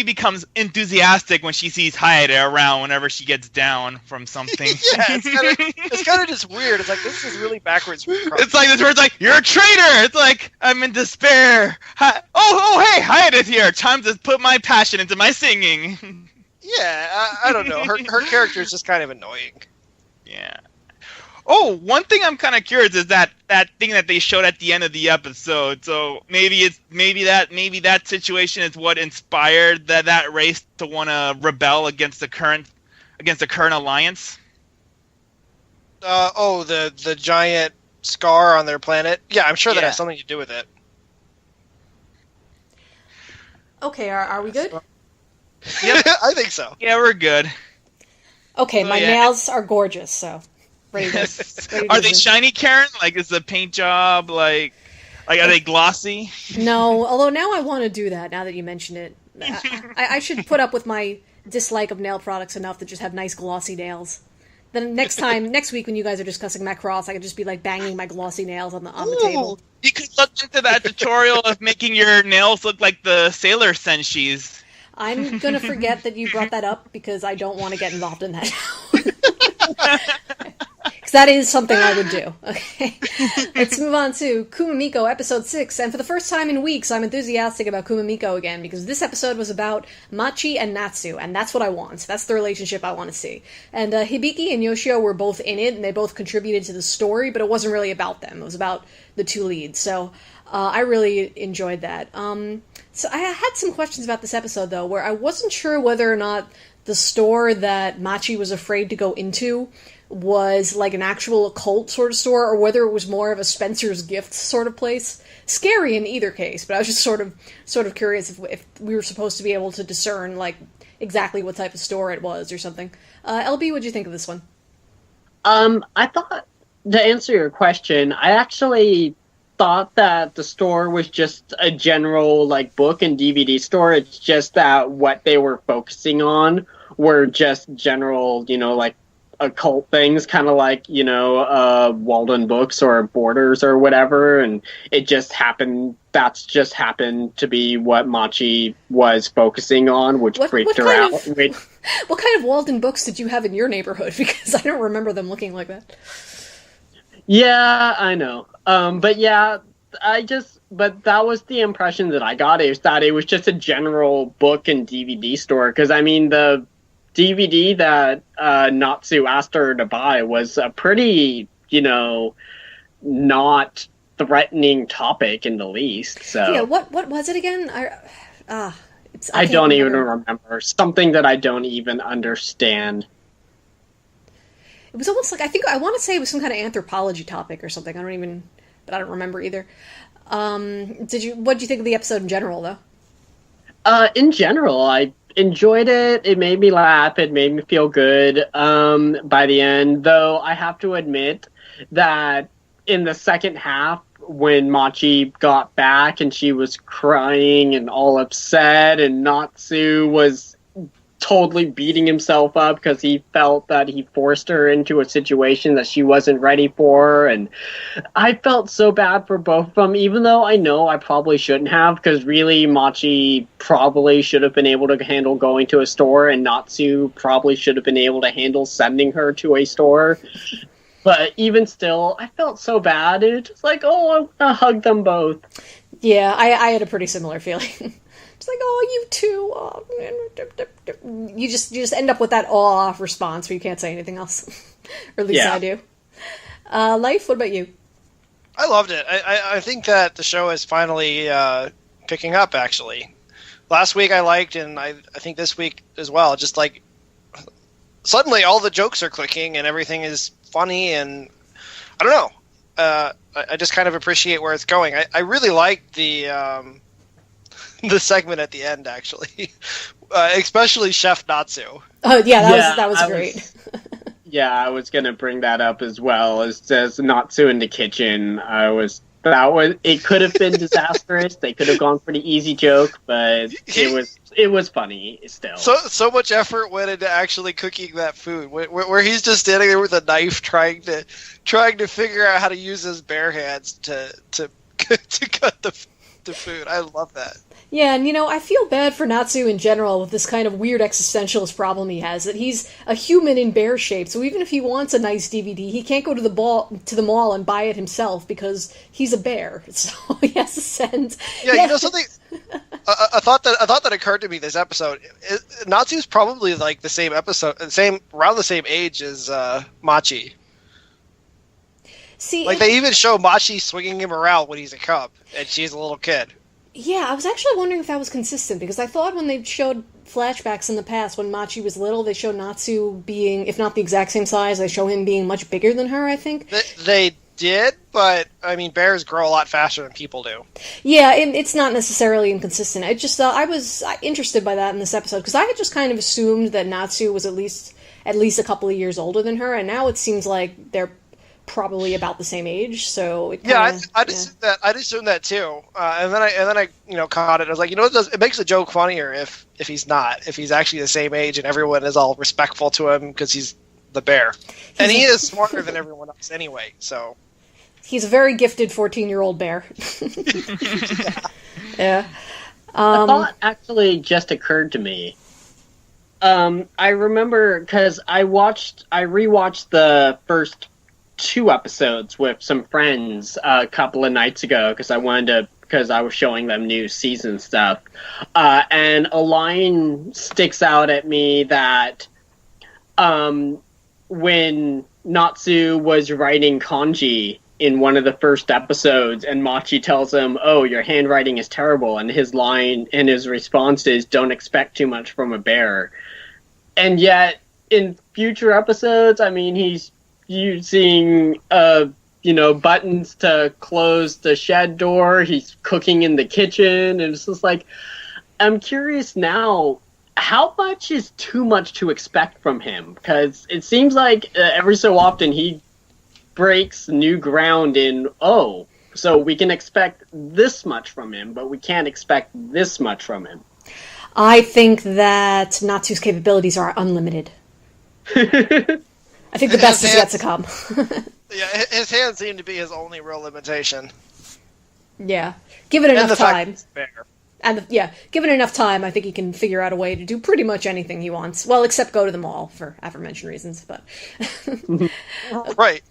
becomes enthusiastic when she sees Hayate around whenever she gets down from something. Yeah, it's kind of just weird. It's like, this is really backwards. It's like this word's like, you're a traitor. It's like, I'm in despair. Hey, Hayate's here. Time to put my passion into my singing. Yeah, I don't know. Her character is just kind of annoying. Yeah. Oh, one thing I'm kind of curious is that thing that they showed at the end of the episode. So maybe that situation is what inspired that race to want to rebel against the current alliance. The giant scar on their planet. Yeah, I'm sure that has something to do with it. Okay, are we good? Yep, I think so. Yeah, we're good. Okay, my nails are gorgeous, so ready to Are they shiny, Karen? Like, is the paint job like are they glossy? No, although now I want to do that. Now that you mention it, I should put up with my dislike of nail products enough to just have nice glossy nails. Then next week when you guys are discussing Macross, I can just be like banging my glossy nails on the table. You could look into that tutorial of making your nails look like the sailor senshis. I'm gonna forget that you brought that up because I don't want to get involved in that. Because that is something I would do. Okay, let's move on to Kuma Miko, episode 6. And for the first time in weeks, I'm enthusiastic about Kuma Miko again, because this episode was about Machi and Natsu, and that's what I want. That's the relationship I want to see. And Hibiki and Yoshio were both in it, and they both contributed to the story, but it wasn't really about them. It was about the 2 leads. So I really enjoyed that. So I had some questions about this episode, though, where I wasn't sure whether or not the store that Machi was afraid to go into was like an actual occult sort of store, or whether it was more of a Spencer's Gifts sort of place. Scary in either case, but I was just sort of curious if we were supposed to be able to discern like exactly what type of store it was or something. LB, what'd you think of this one? I thought, to answer your question, I actually thought that the store was just a general like book and DVD store. It's just that what they were focusing on were just general, like occult things, kind of like, Walden Books or Borders or whatever, and that's just happened to be what Machi was focusing on, which freaked her out. What kind of Walden Books did you have in your neighborhood? Because I don't remember them looking like that. Yeah, I know. But that was the impression that I got, is that it was just a general book and DVD store, because, I mean, the DVD that Natsu asked her to buy was a pretty, not threatening topic in the least. So yeah, what was it again? I don't even remember. Something that I don't even understand. It was almost like, I want to say it was some kind of anthropology topic or something. But I don't remember either. What did you think of the episode in general, though? In general, I enjoyed it. It made me laugh. It made me feel good by the end. Though I have to admit that in the second half, when Machi got back and she was crying and all upset, and Natsu was totally beating himself up because he felt that he forced her into a situation that she wasn't ready for, and I felt so bad for both of them, even though I know I probably shouldn't have, because really Machi probably should have been able to handle going to a store, and Natsu probably should have been able to handle sending her to a store. But even still, I felt so bad. It was just like, oh, I want to hug them both. Yeah, I had a pretty similar feeling. It's like, oh, you two. Oh. You just end up with that awe response where you can't say anything else. Or at least I do. Life, what about you? I loved it. I think that the show is finally picking up, actually. Last week I liked, and I think this week as well. Just like, suddenly all the jokes are clicking and everything is funny, and I don't know. I just kind of appreciate where it's going. I really liked the segment at the end, actually, especially Chef Natsu. Oh yeah, that was great. Yeah, I was gonna bring that up as well. As Natsu in the kitchen, it could have been disastrous. They could have gone for the easy joke, but it was funny still. So much effort went into actually cooking that food, where he's just standing there with a knife trying to figure out how to use his bare hands to cut the food. I love that. Yeah, and I feel bad for Natsu in general with this kind of weird existentialist problem he has, that he's a human in bear shape, so even if he wants a nice DVD, he can't go to the mall and buy it himself because he's a bear, so he has to send... Yeah, something... a thought that occurred to me this episode, Natsu's probably like around the same age as Machi. See, like, they even show Machi swinging him around when he's a cub, and she's a little kid. Yeah, I was actually wondering if that was consistent, because I thought when they showed flashbacks in the past, when Machi was little, they showed Natsu being, if not the exact same size, they show him being much bigger than her, I think. They did, but, I mean, bears grow a lot faster than people do. Yeah, it's not necessarily inconsistent. I just I was interested by that in this episode, because I had just kind of assumed that Natsu was at least a couple of years older than her, and now it seems like they're probably about the same age, so it kinda, I assumed that too, and then I caught it. I was like, it makes the joke funnier if he's actually the same age and everyone is all respectful to him because he's the bear, and he is smarter than everyone else anyway. So he's a very gifted 14-year-old bear. Yeah. A thought actually just occurred to me. I remember because I rewatched the first 2 episodes with some friends a couple of nights ago because I was showing them new season stuff, and a line sticks out at me that when Natsu was writing kanji in one of the first episodes, and Machi tells him, "Oh, your handwriting is terrible," and his response is, "Don't expect too much from a bear." And yet in future episodes, I mean, he's using buttons to close the shed door. He's cooking in the kitchen, and it's just like, I'm curious now, how much is too much to expect from him? Because it seems like every so often he breaks new ground in, So we can expect this much from him, but we can't expect this much from him. I think that Natsu's capabilities are unlimited. I think the best is yet to come. Yeah, his hands seem to be his only real limitation. Yeah. Given enough time. Fair. And given enough time, I think he can figure out a way to do pretty much anything he wants. Well, except go to the mall for aforementioned reasons, but Right.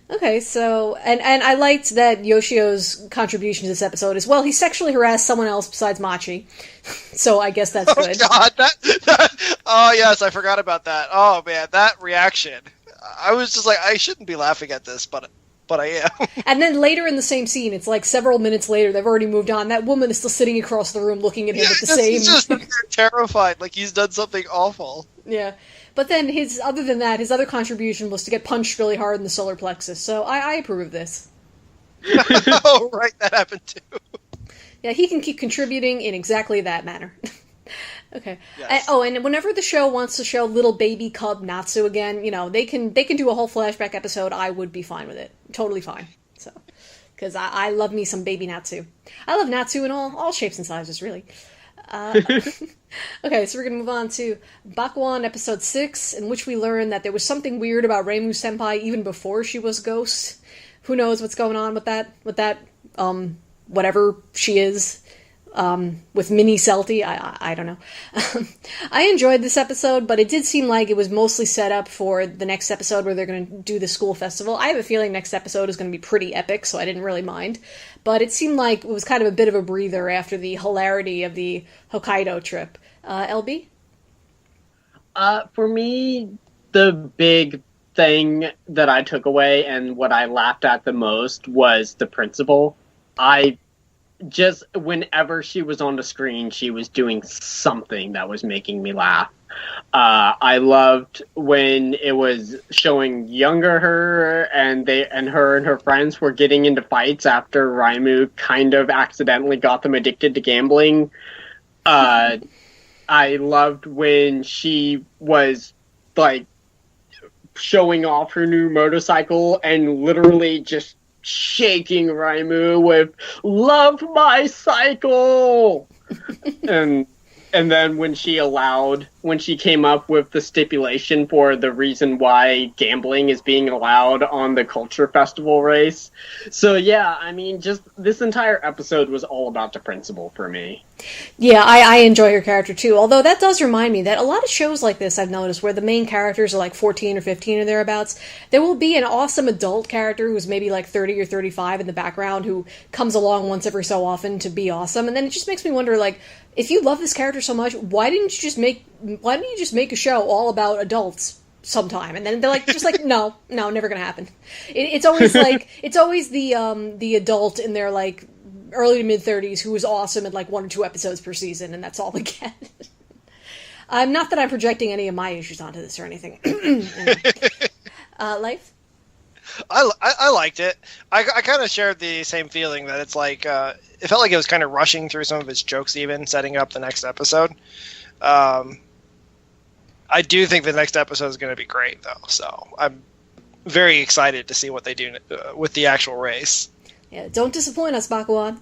Okay, so and I liked that Yoshio's contribution to this episode as well. He sexually harassed someone else besides Machi, so I guess that's good. Oh God, that oh yes, I forgot about that. Oh man, that reaction. I was just like, I shouldn't be laughing at this, but I am. And then later in the same scene, it's like several minutes later, they've already moved on. That woman is still sitting across the room looking at him with the same. He's just terrified, like he's done something awful. Yeah. But then other than that, his other contribution was to get punched really hard in the solar plexus. So I approve of this. Oh, right, that happened too. Yeah, he can keep contributing in exactly that manner. Okay. Yes. And whenever the show wants to show little baby cub Natsu again, they can do a whole flashback episode. I would be fine with it. Totally fine. So, because I love me some baby Natsu. I love Natsu in all shapes and sizes, really. Okay, so we're going to move on to Bakuon episode 6, in which we learn that there was something weird about Reimu Senpai even before she was Ghost. Who knows what's going on with that, whatever she is, with Mini Celti, I don't know. I enjoyed this episode, but it did seem like it was mostly set up for the next episode where they're going to do the school festival. I have a feeling next episode is going to be pretty epic, so I didn't really mind. But it seemed like it was kind of a bit of a breather after the hilarity of the Hokkaido trip. LB? For me, the big thing that I took away and what I laughed at the most was the principal. Whenever she was on the screen, she was doing something that was making me laugh. I loved when it was showing younger her, and her and her friends were getting into fights after Reimu kind of accidentally got them addicted to gambling. I loved when she was like showing off her new motorcycle and literally just shaking Reimu with "Love my cycle," and then when she came up with the stipulation for the reason why gambling is being allowed on the culture festival race. So yeah, I mean, just this entire episode was all about the principal for me. Yeah, I enjoy her character too, although that does remind me that a lot of shows like this I've noticed where the main characters are like 14 or 15 or thereabouts, there will be an awesome adult character who's maybe like 30 or 35 in the background who comes along once every so often to be awesome, and then it just makes me wonder, like, if you love this character so much, why didn't you just make a show all about adults sometime? And then they're like, no, never gonna happen. It's always like, it's always the adult in their like early to mid 30s who is awesome in like 1 or 2 episodes per season, and that's all we get. Not that I'm projecting any of my issues onto this or anything. Life? I liked it. I kind of shared the same feeling that it's like, it felt like it was kind of rushing through some of its jokes, even setting up the next episode. I do think the next episode is going to be great, though, so I'm very excited to see what they do with the actual race. Yeah, don't disappoint us, Bakuon.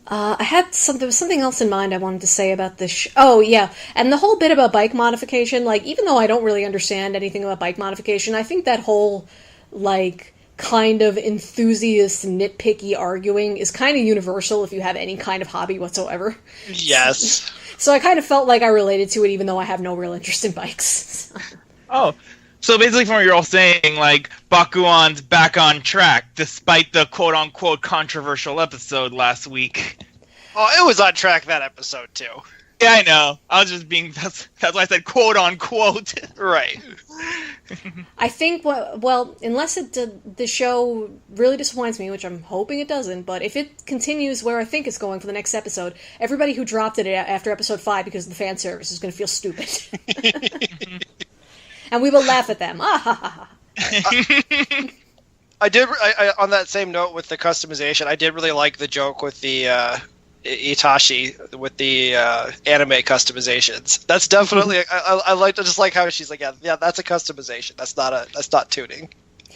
There was something else in mind I wanted to say about this. Oh, yeah, and the whole bit about bike modification, like, even though I don't really understand anything about bike modification, I think that whole, like, kind of enthusiast, nitpicky arguing is kind of universal if you have any kind of hobby whatsoever. Yes. So I kind of felt like I related to it, even though I have no real interest in bikes. Oh, so basically from what you're all saying, like, Bakuon's back on track, despite the quote-unquote controversial episode last week. Oh, it was on track that episode, too. Yeah, I know. I was just being... That's why I said quote-unquote. Right. I think, well, unless the show really disappoints me, which I'm hoping it doesn't, but if it continues where I think it's going for the next episode, everybody who dropped it after episode 5 because of the fan service is going to feel stupid. And we will laugh at them. I on that same note with the customization, I did really like the joke with the Itachi with the anime customizations. That's definitely I just like how she's like, yeah, that's a customization. That's not tuning.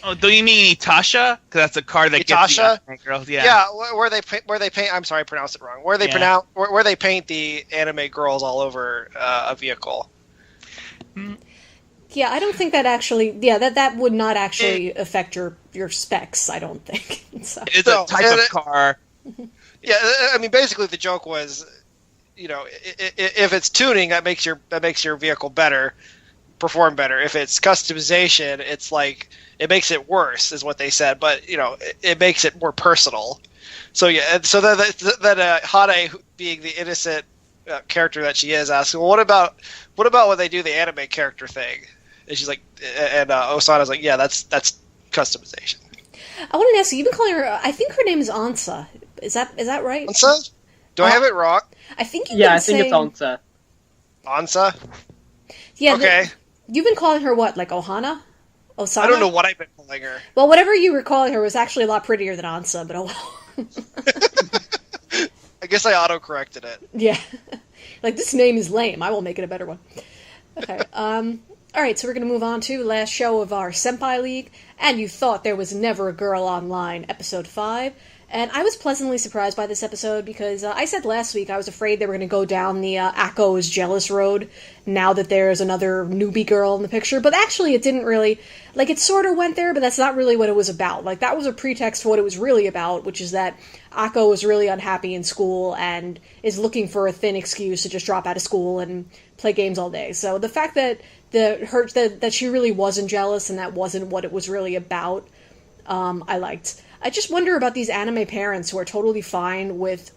Oh, do you mean Itasha? Because that's a card that gets the anime girls. Yeah. Yeah, where they paint. I'm sorry, I pronounced it wrong. Where they paint the anime girls all over a vehicle. Yeah, I don't think that actually. Yeah, that would not actually affect your specs. I don't think. So. It's a type of car. Yeah, I mean, basically the joke was, if it's tuning, that makes your vehicle perform better. If it's customization, it's like it makes it worse, is what they said. But it makes it more personal. So yeah, so that Hade, being the innocent character that she is, asks, well, what about when they do the anime character thing? And she's like, and Osana's like, yeah, that's customization. I want to ask you. You've been calling her. I think her name is Ansa. Is that right? Ansa? Do I have it wrong? I think you. Yeah, I think it's Ansa. Ansa? Yeah. Okay. You've been calling her what? Like Ohana? Osana? I don't know what I've been calling her. Well, whatever you were calling her was actually a lot prettier than Ansa, but oh well. I guess I auto-corrected it. Yeah. Like, this name is lame. I will make it a better one. Okay. Alright, so we're going to move on to the last show of our Senpai League, and You Thought There Was Never a Girl Online, Episode 5. And I was pleasantly surprised by this episode because I said last week I was afraid they were going to go down the Akko is jealous road now that there's another newbie girl in the picture. But actually it didn't really... Like, it sort of went there, but that's not really what it was about. Like, that was a pretext for what it was really about, which is that Akko is really unhappy in school and is looking for a thin excuse to just drop out of school and play games all day. So the fact that that she really wasn't jealous and that wasn't what it was really about, I liked. I just wonder about these anime parents who are totally fine with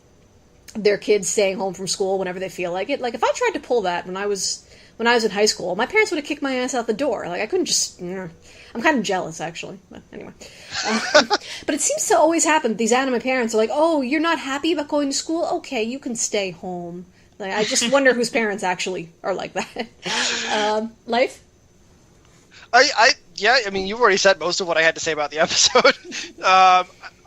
their kids staying home from school whenever they feel like it. Like, if I tried to pull that when I was in high school, my parents would have kicked my ass out the door. Like, I couldn't just... I'm kind of jealous, actually. But anyway. But it seems to always happen. These anime parents are like, oh, you're not happy about going to school? Okay, you can stay home. Like, I just wonder whose parents actually are like that. Life? I mean, you've already said most of what I had to say about the episode. I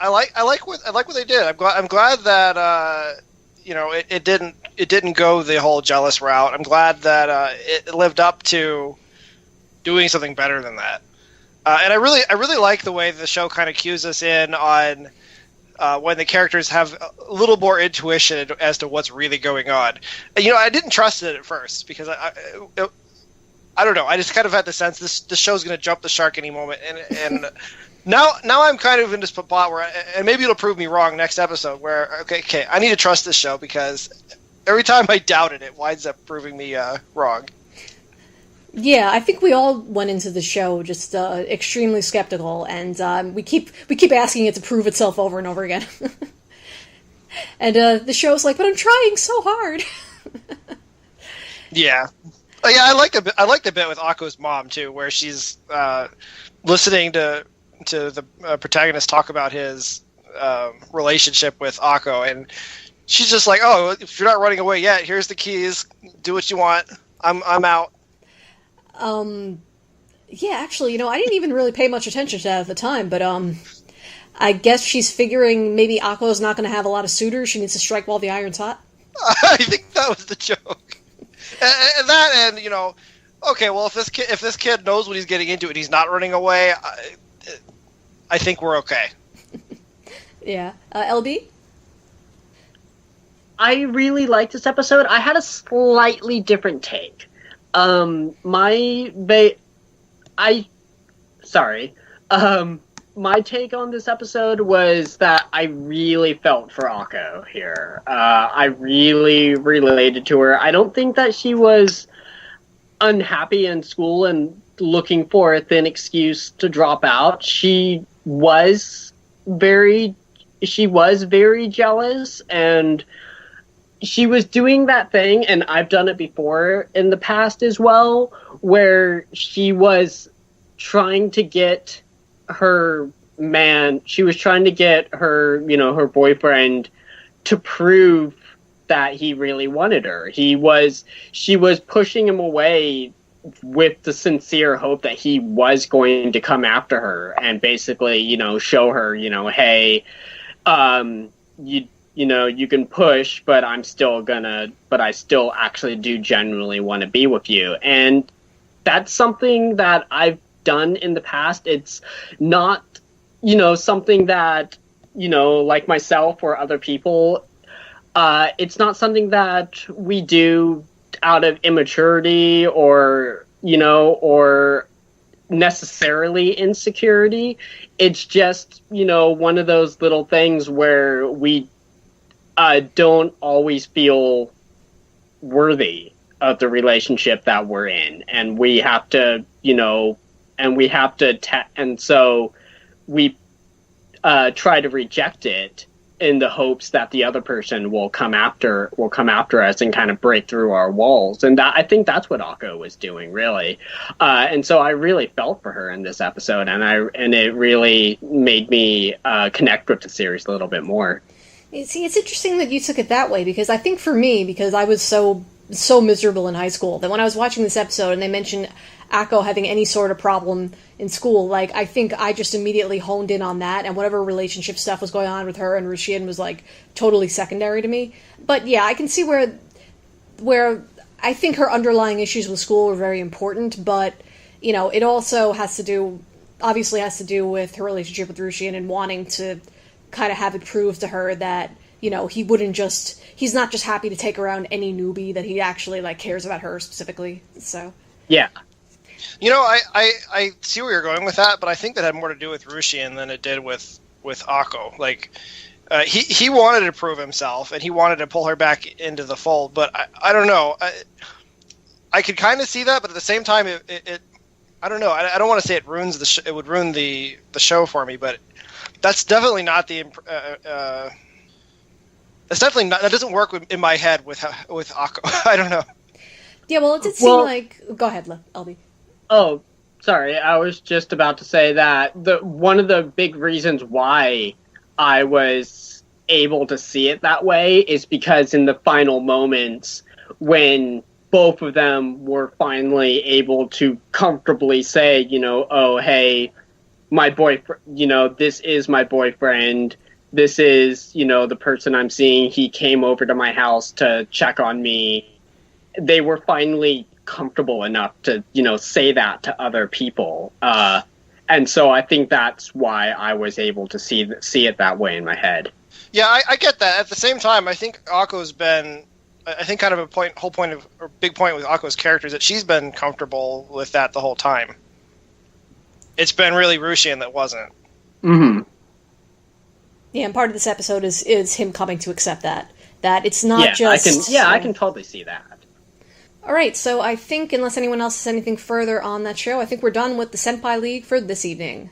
like what they did. I'm glad that it didn't go the whole jealous route. I'm glad that it lived up to doing something better than that. And I really like the way the show kind of cues us in on when the characters have a little more intuition as to what's really going on. And, I didn't trust it at first because I don't know. I just kind of had the sense this show's going to jump the shark any moment, and now I'm kind of in this spot where, and maybe it'll prove me wrong next episode. Where okay, I need to trust this show because every time I doubted it winds up proving me wrong. Yeah, I think we all went into the show just extremely skeptical, and we keep asking it to prove itself over and over again. And the show's like, but I'm trying so hard. Yeah. Oh, yeah, I like the bit with Akko's mom too, where she's listening to the protagonist talk about his relationship with Akko, and she's just like, "Oh, if you're not running away yet, here's the keys. Do what you want. I'm out." Yeah, actually, I didn't even really pay much attention to that at the time, but I guess she's figuring maybe Akko's not going to have a lot of suitors. She needs to strike while the iron's hot. I think that was the joke. And okay, well, if this kid knows what he's getting into and he's not running away, I think we're okay. Yeah. LB? I really liked this episode. I had a slightly different take. My take on this episode was that I really felt for Akko here. I really related to her. I don't think that she was unhappy in school and looking for a thin excuse to drop out. She was very jealous, and she was doing that thing, and I've done it before in the past as well, where she was trying to get her her boyfriend to prove that he really wanted her. She was pushing him away with the sincere hope that he was going to come after her and basically, show her, hey, you can push, but I still actually do genuinely want to be with you. And that's something that I've done in the past. It's not, something that, like myself or other people, it's not something that we do out of immaturity or necessarily insecurity. It's just, one of those little things where we don't always feel worthy of the relationship that we're in, and we have to, and so we try to reject it in the hopes that the other person will come after us and kind of break through our walls. And I think that's what Akko was doing, really. And so I really felt for her in this episode, and it really made me connect with the series a little bit more. See, it's interesting that you took it that way, because I think for me, because I was so miserable in high school, that when I was watching this episode and they mentioned Akko having any sort of problem in school, like, I think I just immediately honed in on that, and whatever relationship stuff was going on with her and Rushin was, like, totally secondary to me. But yeah, I can see where I think her underlying issues with school were very important, but, it also obviously has to do with her relationship with Rushin and wanting to kind of have it prove to her that, he's not just happy to take around any newbie, that he actually, like, cares about her specifically, so. Yeah. I see where you're going with that, but I think that had more to do with Rushin than it did with Akko. Like, he wanted to prove himself, and he wanted to pull her back into the fold, but I don't know. I could kind of see that, but at the same time, it I don't know. I don't want to say it ruins it would ruin the show for me, but that's definitely not the that's definitely not, that doesn't work in my head with Akko. I don't know. Yeah, well, it did seem like... Go ahead, LB. Oh, sorry. I was just about to say that one of the big reasons why I was able to see it that way is because in the final moments, when both of them were finally able to comfortably say, oh, hey, my boyfriend, this is my boyfriend. This is, the person I'm seeing. He came over to my house to check on me. They were finally comfortable enough to, say that to other people. And so I think that's why I was able to see it that way in my head. Yeah, I get that. At the same time, I think Akko's been... I think kind of big point with Akko's character is that she's been comfortable with that the whole time. It's been really Rushin that wasn't. Mm-hmm. Yeah, and part of this episode is him coming to accept that it's not just... I can totally see that. All right, so I think, unless anyone else has anything further on that show, I think we're done with the Senpai League for this evening.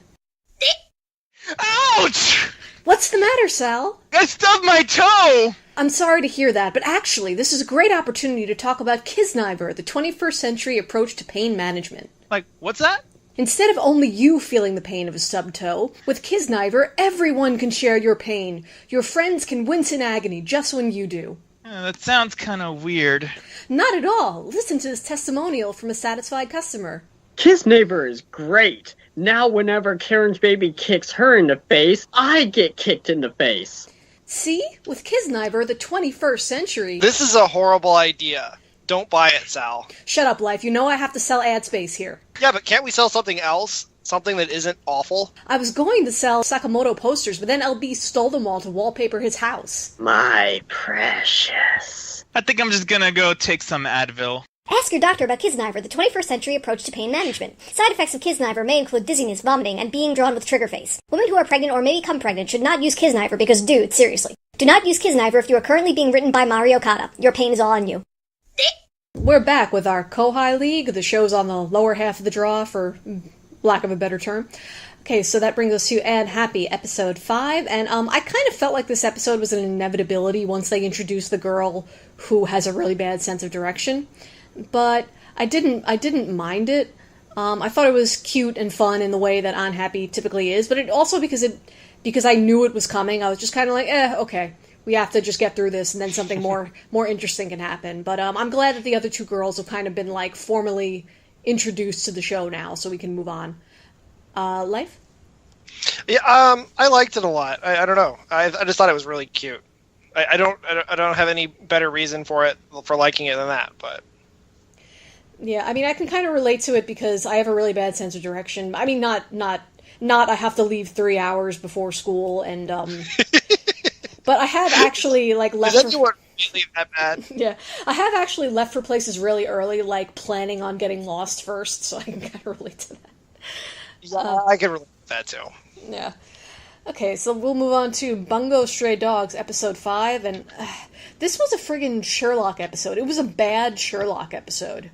Ouch! What's the matter, Sal? I stubbed my toe! I'm sorry to hear that, but actually, this is a great opportunity to talk about Kiznaiver, the 21st century approach to pain management. Like, what's that? Instead of only you feeling the pain of a stubbed toe, with Kiznaiver, everyone can share your pain. Your friends can wince in agony just when you do. That sounds kind of weird. Not at all. Listen to this testimonial from a satisfied customer. Kiznaiver is great. Now whenever Karen's baby kicks her in the face, I get kicked in the face. See? With Kiznaiver, the 21st century... This is a horrible idea. Don't buy it, Sal. Shut up, Life. You know I have to sell ad space here. Yeah, but can't we sell something else? Something that isn't awful? I was going to sell Sakamoto posters, but then LB stole them all to wallpaper his house. My precious. I think I'm just gonna go take some Advil. Ask your doctor about Kiznaiver, the 21st century approach to pain management. Side effects of Kiznaiver may include dizziness, vomiting, and being drawn with trigger face. Women who are pregnant or may become pregnant should not use Kiznaiver because, dude, seriously. Do not use Kiznaiver if you are currently being written by Mari Okada. Your pain is all on you. We're back with our Kohai League. The show's on the lower half of the draw, for lack of a better term. Okay, so that brings us to And Happy, episode 5, and I kind of felt like this episode was an inevitability once they introduced the girl who has a really bad sense of direction. But I didn't mind it. I thought it was cute and fun in the way that Unhappy typically is, but it also because I knew it was coming, I was just kind of like, okay, we have to just get through this, and then something more interesting can happen. But I'm glad that the other two girls have kind of been like formally introduced to the show now, so we can move on. Life? Yeah, I liked it a lot. I don't know. I just thought it was really cute. I don't have any better reason for liking it than that, but. Yeah, I mean, I can kind of relate to it because I have a really bad sense of direction. I mean, not I have to leave 3 hours before school, and but I have actually like left. Is anyone really that bad? Yeah, I have actually left for places really early, like planning on getting lost first, so I can kind of relate to that. Yeah, I can relate to that too. Yeah. Okay, so we'll move on to Bungo Stray Dogs, episode 5, and this was a friggin' Sherlock episode. It was a bad Sherlock episode.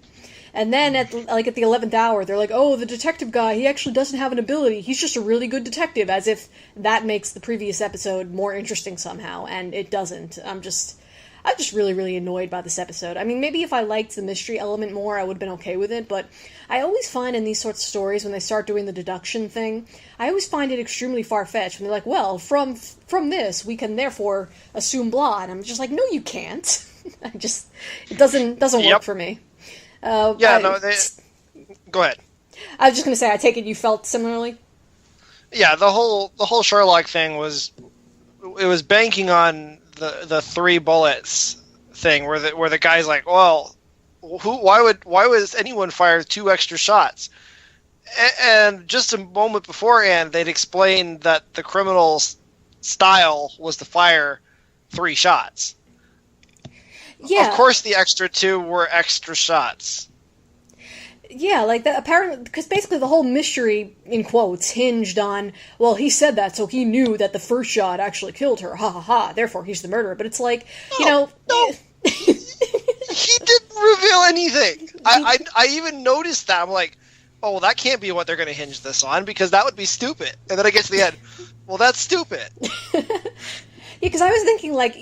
And then at the 11th hour, they're like, oh, the detective guy, he actually doesn't have an ability. He's just a really good detective, as if that makes the previous episode more interesting somehow, and it doesn't. I'm just really, really annoyed by this episode. I mean, maybe if I liked the mystery element more, I would have been okay with it, but I always find in these sorts of stories, when they start doing the deduction thing, I always find it extremely far-fetched, when they're like, well, from this, we can therefore assume blah, and I'm just like, no, you can't. It doesn't work for me. Go ahead. I was just going to say, I take it you felt similarly? Yeah, the whole Sherlock thing was banking on the 3 bullets thing, where the guy's like, well, why would anyone fire 2 extra shots? And just a moment beforehand, they'd explained that the criminal's style was to fire 3 shots. Yeah. Of course, the extra 2 were extra shots. Yeah, like that. Apparently, because basically the whole mystery, in quotes, hinged on, well, he said that, so he knew that the first shot actually killed her. Ha ha ha. Therefore, he's the murderer. But it's like, No. He didn't reveal anything. I even noticed that. I'm like, oh, well, that can't be what they're going to hinge this on, because that would be stupid. And then I get to the end. Well, that's stupid. Yeah, because I was thinking, like,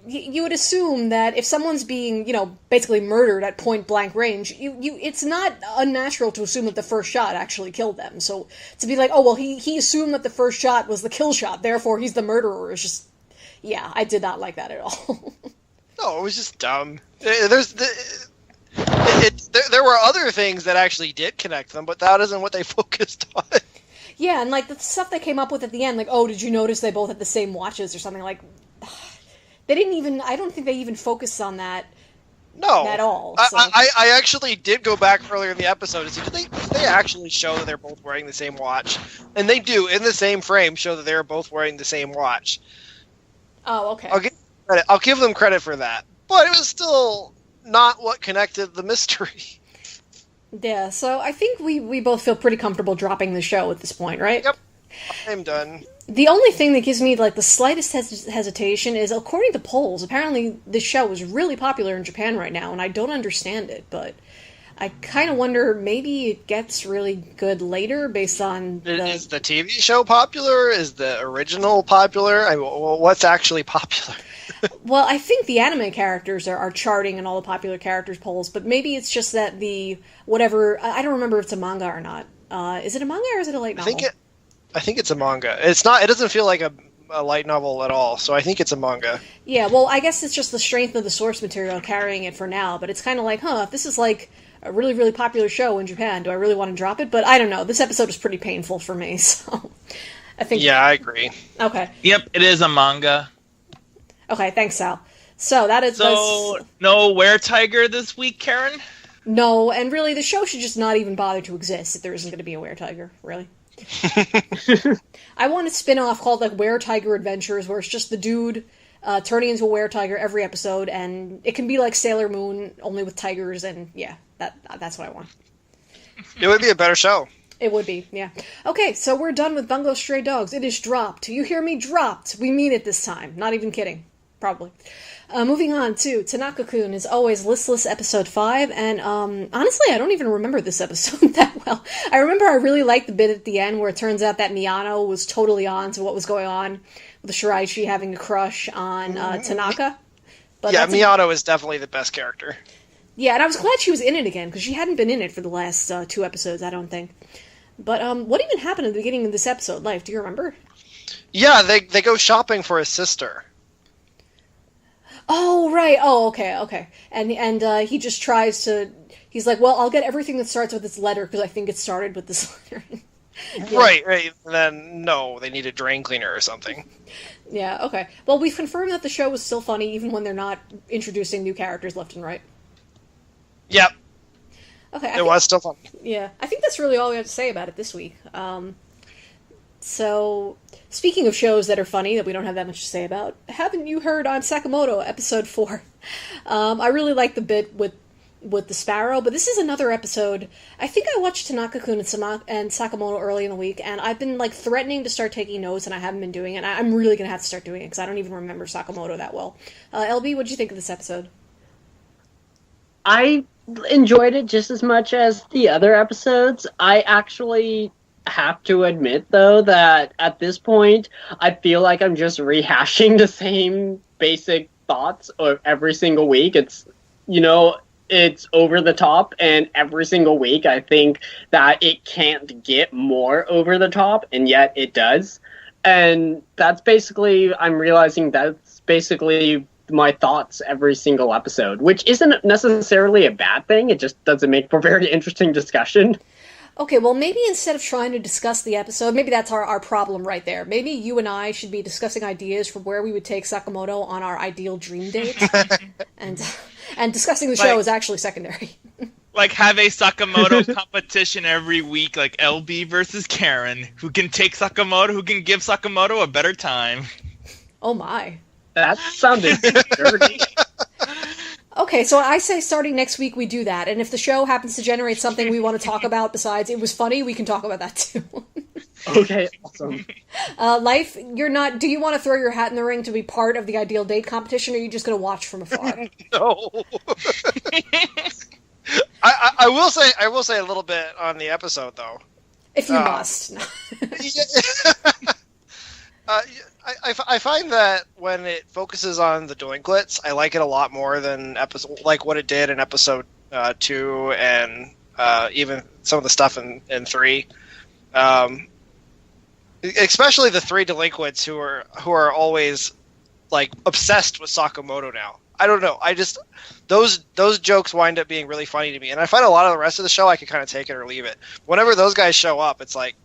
you would assume that if someone's being, basically murdered at point-blank range, it's not unnatural to assume that the first shot actually killed them. So to be like, oh, well, he assumed that the first shot was the kill shot, therefore he's the murderer, is just... Yeah, I did not like that at all. No, it was just dumb. There were other things that actually did connect them, but that isn't what they focused on. Yeah, and, like, the stuff they came up with at the end, like, oh, did you notice they both had the same watches or something, like... They didn't even... I don't think they even focused on that at all. So. I actually did go back earlier in the episode to see, did they actually show that they're both wearing the same watch? And they do, in the same frame, show that they're both wearing the same watch. Oh, okay. I'll give them credit for that. But it was still not what connected the mystery. Yeah, so I think we both feel pretty comfortable dropping the show at this point, right? Yep. I'm done. The only thing that gives me, like, the slightest hesitation is, according to polls, apparently this show is really popular in Japan right now, and I don't understand it, but I kind of wonder, maybe it gets really good later based on Is the TV show popular? Is the original popular? What's actually popular? Well, I think the anime characters are charting in all the popular characters polls, but maybe it's just that I don't remember if it's a manga or not. Is it a manga or is it a light novel? I think it's a manga. It's not. It doesn't feel like a light novel at all. So I think it's a manga. Yeah. Well, I guess it's just the strength of the source material carrying it for now. But it's kind of like, if this is like a really, really popular show in Japan, do I really want to drop it? But I don't know. This episode is pretty painful for me, so I think. Yeah, I agree. Okay. Yep, it is a manga. Okay, thanks, Sal. So that is. No were-tiger this week, Karen? No, and really, the show should just not even bother to exist if there isn't going to be a were-tiger. Really. I want a spin-off called like Were-Tiger Adventures, where it's just the dude turning into a were-tiger every episode, and it can be like Sailor Moon, only with tigers, and yeah, that's what I want. It would be a better show. It would be, yeah. Okay, so we're done with Bungo Stray Dogs. It is dropped. You hear me? Dropped. We mean it this time. Not even kidding. Probably. Moving on to Tanaka-kun, as always, Listless episode 5, and honestly, I don't even remember this episode that well. I remember I really liked the bit at the end where it turns out that Miyano was totally on to what was going on with Shiraishi having a crush on Tanaka. But yeah, Miyano is definitely the best character. Yeah, and I was glad she was in it again, because she hadn't been in it for the last 2 episodes, I don't think. But what even happened at the beginning of this episode, Life? Do you remember? Yeah, they go shopping for his sister. Oh, right. Oh, okay. And he just tries to... He's like, well, I'll get everything that starts with this letter, because I think it started with this letter. Yeah. Right. And then, no, they need a drain cleaner or something. Yeah, okay. Well, we've confirmed that the show was still funny, even when they're not introducing new characters left and right. Yep. Okay. It was still fun. Yeah, I think that's really all we have to say about it this week. So, speaking of shows that are funny that we don't have that much to say about, haven't you heard on Sakamoto, episode 4? I really like the bit with the sparrow, but this is another episode. I think I watched Tanaka-kun and Sakamoto early in the week, and I've been, like, threatening to start taking notes, and I haven't been doing it, and I'm really going to have to start doing it, because I don't even remember Sakamoto that well. LB, what did you think of this episode? I enjoyed it just as much as the other episodes. I actually have to admit, though, that at this point, I feel like I'm just rehashing the same basic thoughts of every single week. It's, it's over the top, and every single week I think that it can't get more over the top, and yet it does. And I'm realizing that's basically my thoughts every single episode, which isn't necessarily a bad thing. It just doesn't make for very interesting discussion. Okay, well, maybe instead of trying to discuss the episode, maybe that's our problem right there. Maybe you and I should be discussing ideas for where we would take Sakamoto on our ideal dream date. and discussing the show is actually secondary. Like, have a Sakamoto competition every week, like LB versus Karen. Who can take Sakamoto, who can give Sakamoto a better time. Oh my. That sounded dirty. Okay, so I say starting next week we do that, and if the show happens to generate something we want to talk about besides it was funny, we can talk about that too. Okay, awesome. Life, do you want to throw your hat in the ring to be part of the ideal date competition, or are you just going to watch from afar? No. I will say a little bit on the episode, though. If you must. I find that when it focuses on the delinquents, I like it a lot more than like what it did in episode 2 and even some of the stuff in 3. Especially the 3 delinquents who are always like obsessed with Sakamoto now. I don't know. Those jokes wind up being really funny to me, and I find a lot of the rest of the show I can kind of take it or leave it. Whenever those guys show up, it's like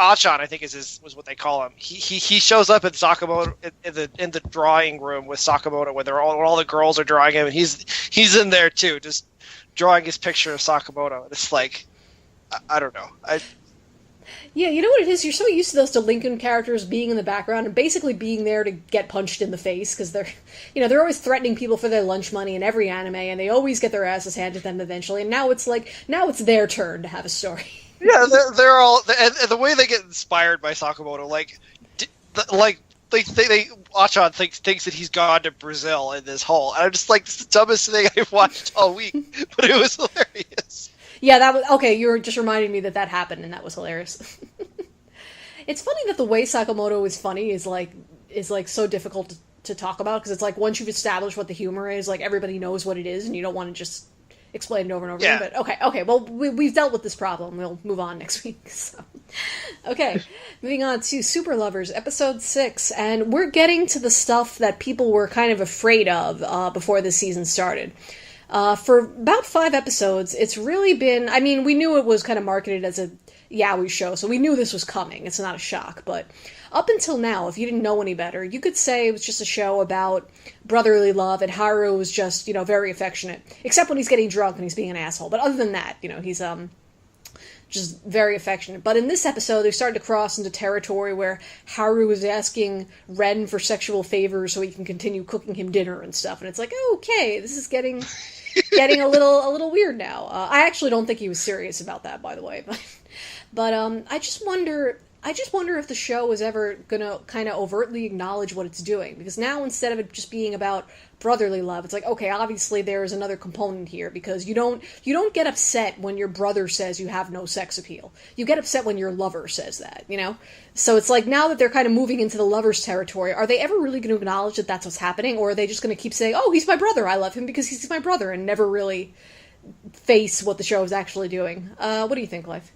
Achan, I think was what they call him. He shows up at Sakamoto in the drawing room with Sakamoto where all the girls are drawing him, and he's in there too, just drawing his picture of Sakamoto. And it's like, I don't know. Yeah, you know what it is? You're so used to those delinquent characters being in the background and basically being there to get punched in the face, because they're always threatening people for their lunch money in every anime, and they always get their asses handed to them eventually, and now it's their turn to have a story. Yeah, they're all, and the way they get inspired by Sakamoto, Achan thinks that he's gone to Brazil in this hole, and I'm just like, this is the dumbest thing I've watched all week, but it was hilarious. Yeah, that was okay. You were just reminding me that happened, and that was hilarious. It's funny that the way Sakamoto is funny is so difficult to talk about, because it's like once you've established what the humor is, like everybody knows what it is, and you don't want to just explain it over and over again. But okay. Well, we've dealt with this problem. We'll move on next week. So. Okay, moving on to Super Lovers, episode 6, and we're getting to the stuff that people were kind of afraid of before this season started. For about 5 episodes, it's really been, I mean, we knew it was kind of marketed as a yaoi show, so we knew this was coming. It's not a shock, but up until now, if you didn't know any better, you could say it was just a show about brotherly love, and Haru was just, very affectionate, except when he's getting drunk and he's being an asshole. But other than that, he's, just very affectionate. But in this episode, they started to cross into territory where Haru is asking Ren for sexual favors so he can continue cooking him dinner and stuff. And it's like, okay, this is getting a little weird now. I actually don't think he was serious about that, by the way. But I just wonder if the show is ever gonna kind of overtly acknowledge what it's doing, because now instead of it just being about brotherly love, it's like, okay, obviously there is another component here, because you don't get upset when your brother says you have no sex appeal. You get upset when your lover says that, So it's like, now that they're kind of moving into the lovers territory, are they ever really going to acknowledge that that's what's happening, or are they just going to keep saying, oh, he's my brother, I love him because he's my brother, and never really face what the show is actually doing? What do you think, Life?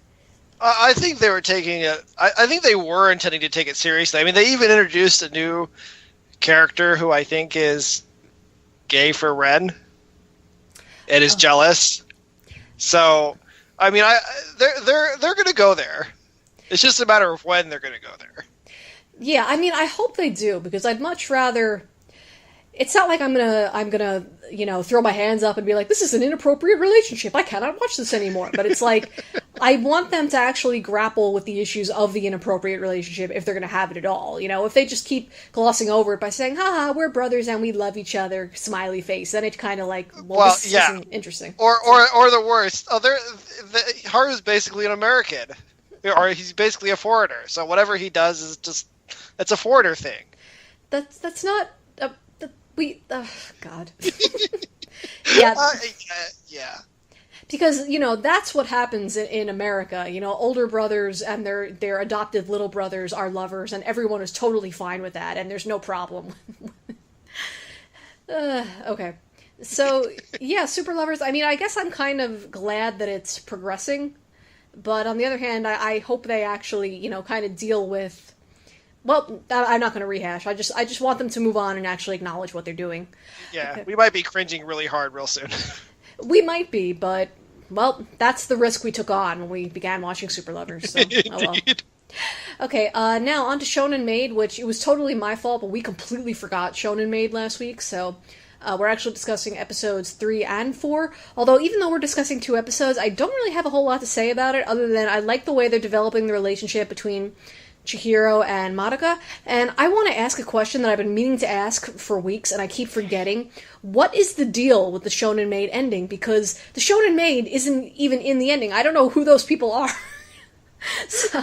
I think they were taking it. I think they were intending to take it seriously. I mean, they even introduced a new character who I think is gay for Ren and is jealous. So, I mean, they're going to go there. It's just a matter of when they're going to go there. Yeah, I mean, I hope they do, because I'd much rather. It's not like I'm gonna throw my hands up and be like, this is an inappropriate relationship, I cannot watch this anymore. But it's like, I want them to actually grapple with the issues of the inappropriate relationship if they're going to have it at all. If they just keep glossing over it by saying, haha, we're brothers and we love each other, smiley face, then it's kind of like, this isn't interesting. Or the worst, Haru's basically an American. Or he's basically a foreigner, so whatever he does is just, it's a foreigner thing. That's not... God. Yeah. Yeah. Because, that's what happens in America. Older brothers and their adopted little brothers are lovers, and everyone is totally fine with that, and there's no problem. Okay. So, yeah, super lovers. I mean, I guess I'm kind of glad that it's progressing, but on the other hand, I hope they actually, kind of deal with... Well, I'm not going to rehash. I just want them to move on and actually acknowledge what they're doing. Yeah, we might be cringing really hard real soon. We might be, but, well, that's the risk we took on when we began watching Super Lovers. So, oh well. Okay, now on to Shonen Maid, which it was totally my fault, but we completely forgot Shonen Maid last week, so we're actually discussing episodes 3 and 4. Although, even though we're discussing 2 episodes, I don't really have a whole lot to say about it, other than I like the way they're developing the relationship between Chihiro and Madoka, and I want to ask a question that I've been meaning to ask for weeks, and I keep forgetting. What is the deal with the Shonen Maid ending? Because the Shonen Maid isn't even in the ending. I don't know who those people are. So,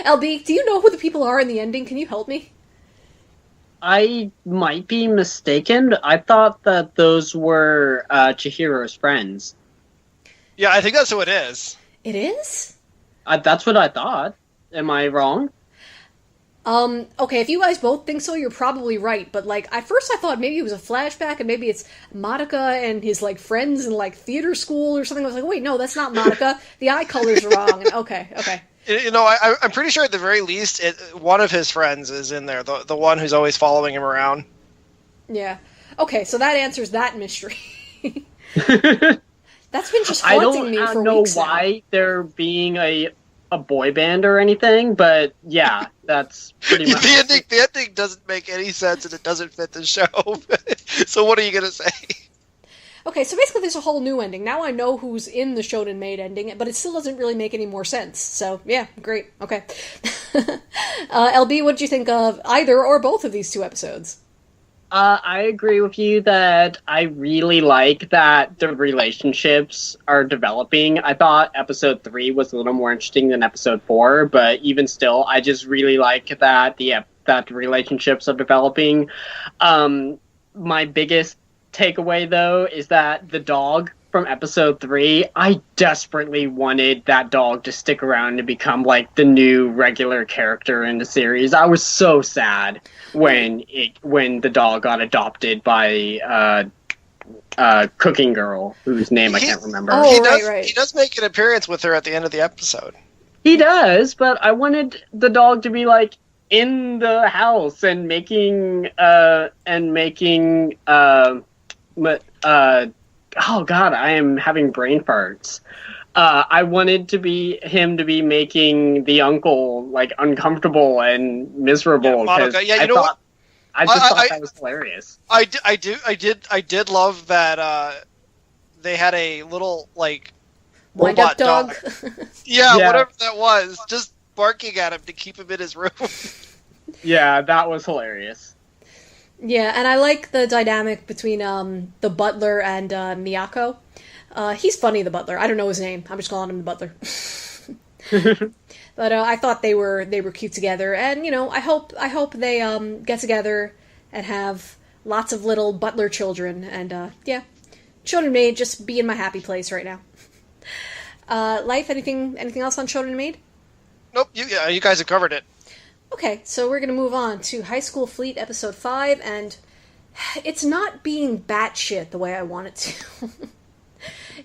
LB, do you know who the people are in the ending? Can you help me? I might be mistaken. I thought that those were Chihiro's friends. Yeah, I think that's who it is. It is? That's what I thought. Am I wrong? Okay, if you guys both think so, you're probably right, but, at first I thought maybe it was a flashback, and maybe it's Madoka and his, friends in, theater school or something. I was like, wait, no, that's not Madoka. The eye color's wrong. And, okay. I'm pretty sure at the very least, one of his friends is in there, the one who's always following him around. Yeah. Okay, so that answers that mystery. That's been just haunting me for weeks now. I don't know why they're being a boy band or anything, but yeah, that's pretty much... The ending doesn't make any sense, and it doesn't fit the show. So what are you going to say? Okay, so basically there's a whole new ending. Now I know who's in the Shonen Maid ending, but it still doesn't really make any more sense. So, yeah, great. Okay. LB, what did you think of either or both of these 2 episodes? I agree with you that I really like that the relationships are developing. I thought episode 3 was a little more interesting than episode 4, but even still, I just really like that that the relationships are developing. My biggest takeaway, though, is that the dog from episode 3, I desperately wanted that dog to stick around and become, the new regular character in the series. I was so sad when the dog got adopted by Cooking Girl, whose name I can't remember. Oh, right. He does make an appearance with her at the end of the episode. He does, but I wanted the dog to be, in the house and making oh god, I am having brain farts. I wanted him to be making the uncle uncomfortable and miserable. Yeah, you know what? I thought that was hilarious. I did love that they had a little wind-up dog. Yeah, whatever that was, just barking at him to keep him in his room. Yeah, that was hilarious. Yeah, and I like the dynamic between the butler and Miyako. He's funny, the butler. I don't know his name. I'm just calling him the butler. But I thought they were cute together, and I hope they get together and have lots of little butler children. And yeah, Shonen Maid just be in my happy place right now. Life, anything else on Shonen Maid? Nope, you guys have covered it. Okay, so we're going to move on to High School Fleet Episode 5, and it's not being batshit the way I want it to.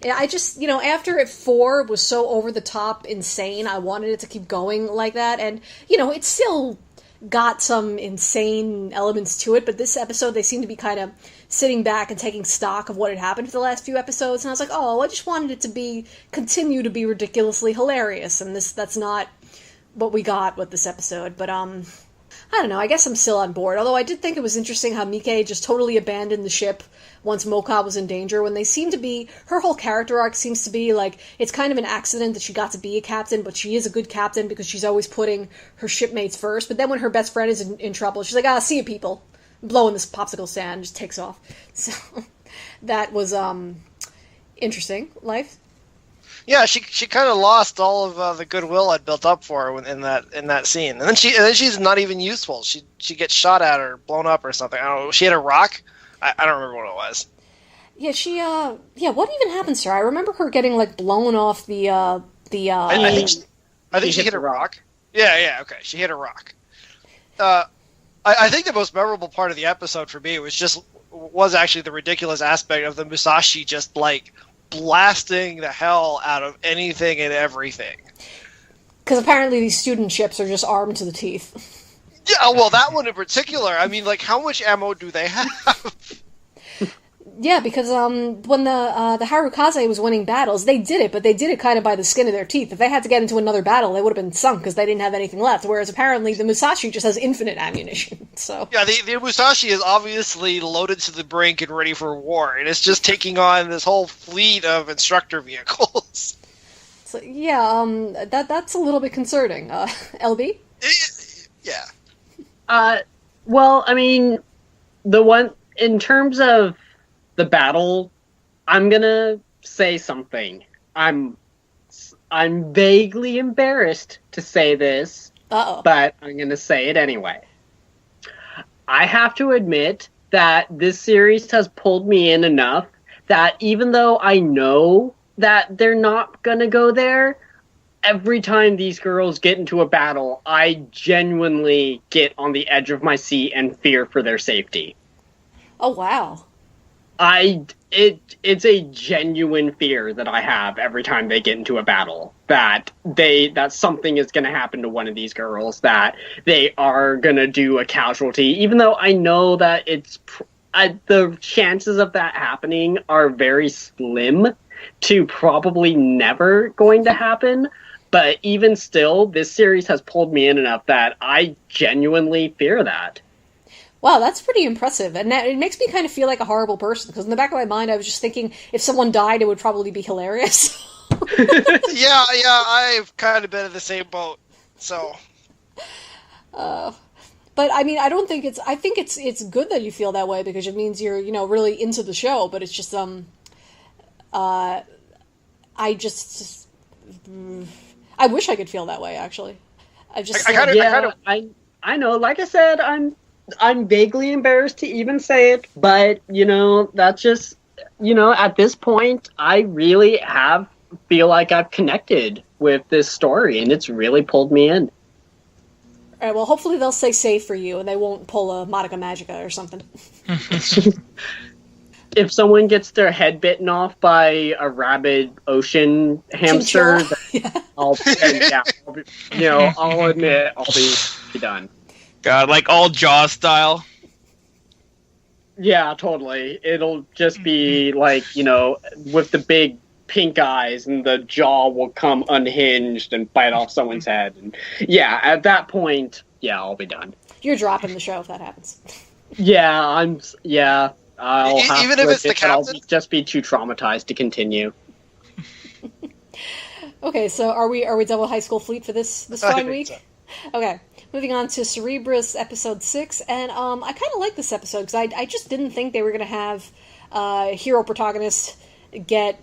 I just, after 4 was so over-the-top insane, I wanted it to keep going like that, and, it still got some insane elements to it, but this episode, they seem to be kind of sitting back and taking stock of what had happened for the last few episodes, and I was like, oh, I just wanted it to continue to be ridiculously hilarious, and that's not what we got with this episode, but I I don't know, I guess I'm still on board. Although I did think it was interesting how Mike just totally abandoned the ship once Mocha was in danger, when they seem to be, her whole character arc seems to be like, it's kind of an accident that she got to be a captain, but she is a good captain because she's always putting her shipmates first. But then when her best friend is in trouble, she's like, see you people. Blowing this popsicle stand, just takes off. So that was interesting. Life? Yeah, she kind of lost all of the goodwill I'd built up for her in that scene, and then she's not even useful. She gets shot at or blown up or something. I don't know. She hit a rock. I don't remember what it was. Yeah, what even happens to her? I remember her getting like blown off the. I think she hit a rock. Yeah, okay. She hit a rock. I think the most memorable part of the episode for me was actually the ridiculous aspect of the Musashi just like blasting the hell out of anything and everything. Because apparently these student ships are just armed to the teeth. Yeah, well, that one in particular. I mean, like, how much ammo do they have? Yeah, because when the Harukaze was winning battles, they did it, but they did it kind of by the skin of their teeth. If they had to get into another battle, they would have been sunk because they didn't have anything left. Whereas apparently the Musashi just has infinite ammunition. So yeah, the Musashi is obviously loaded to the brink and ready for war, and it's just taking on this whole fleet of instructor vehicles. So yeah, that's a little bit concerning. LB? Yeah. Well, I mean, in terms of the battle, I'm gonna say something. I'm vaguely embarrassed to say this, but I'm gonna say it anyway. I have to admit that this series has pulled me in enough that even though I know that they're not gonna go there, every time these girls get into a battle, I genuinely get on the edge of my seat and fear for their safety. Oh, wow. It's a genuine fear that I have every time they get into a battle, that something is going to happen to one of these girls, that they are going to do a casualty, even though I know that the chances of that happening are very slim to probably never going to happen. But even still, this series has pulled me in enough that I genuinely fear that. Wow, that's pretty impressive. And it makes me kind of feel like a horrible person, because in the back of my mind, I was just thinking if someone died, it would probably be hilarious. Yeah, I've kind of been in the same boat, so. But I mean, I think it's good that you feel that way, because it means you're, really into the show, but it's just, I wish I could feel that way, actually. I know, like I said, I'm vaguely embarrassed to even say it, but, that's just, at this point, I really feel like I've connected with this story, and it's really pulled me in. All right, well, hopefully they'll stay safe for you, and they won't pull a Madoka Magica or something. If someone gets their head bitten off by a rabid ocean hamster, I'll admit I'll be done. God, like all Jaws style? Yeah, totally. It'll just be like, with the big pink eyes, and the jaw will come unhinged and bite off someone's head. And yeah, at that point, I'll be done. You're dropping the show if that happens. I'll have even to if it's the admit that captain? I'll just be too traumatized to continue. Okay, so are we done with High School Fleet for this fine week? So. Okay, moving on to Cerebrus episode 6, and I kind of like this episode because I just didn't think they were going to have hero protagonist get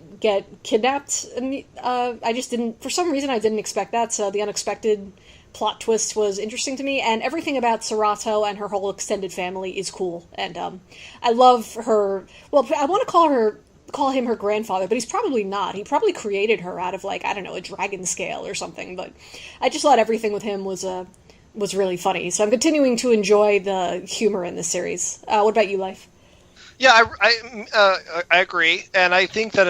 kidnapped. And I just didn't, for some reason I didn't expect that, so the unexpected plot twist was interesting to me, and everything about Serato and her whole extended family is cool, and I love her. Well, I want to call him her grandfather, but he's probably not. He probably created her out of, like, I don't know, a dragon scale or something, but I just thought everything with him was really funny, so I'm continuing to enjoy the humor in this series. What about you, Life? Yeah, I agree, and I think that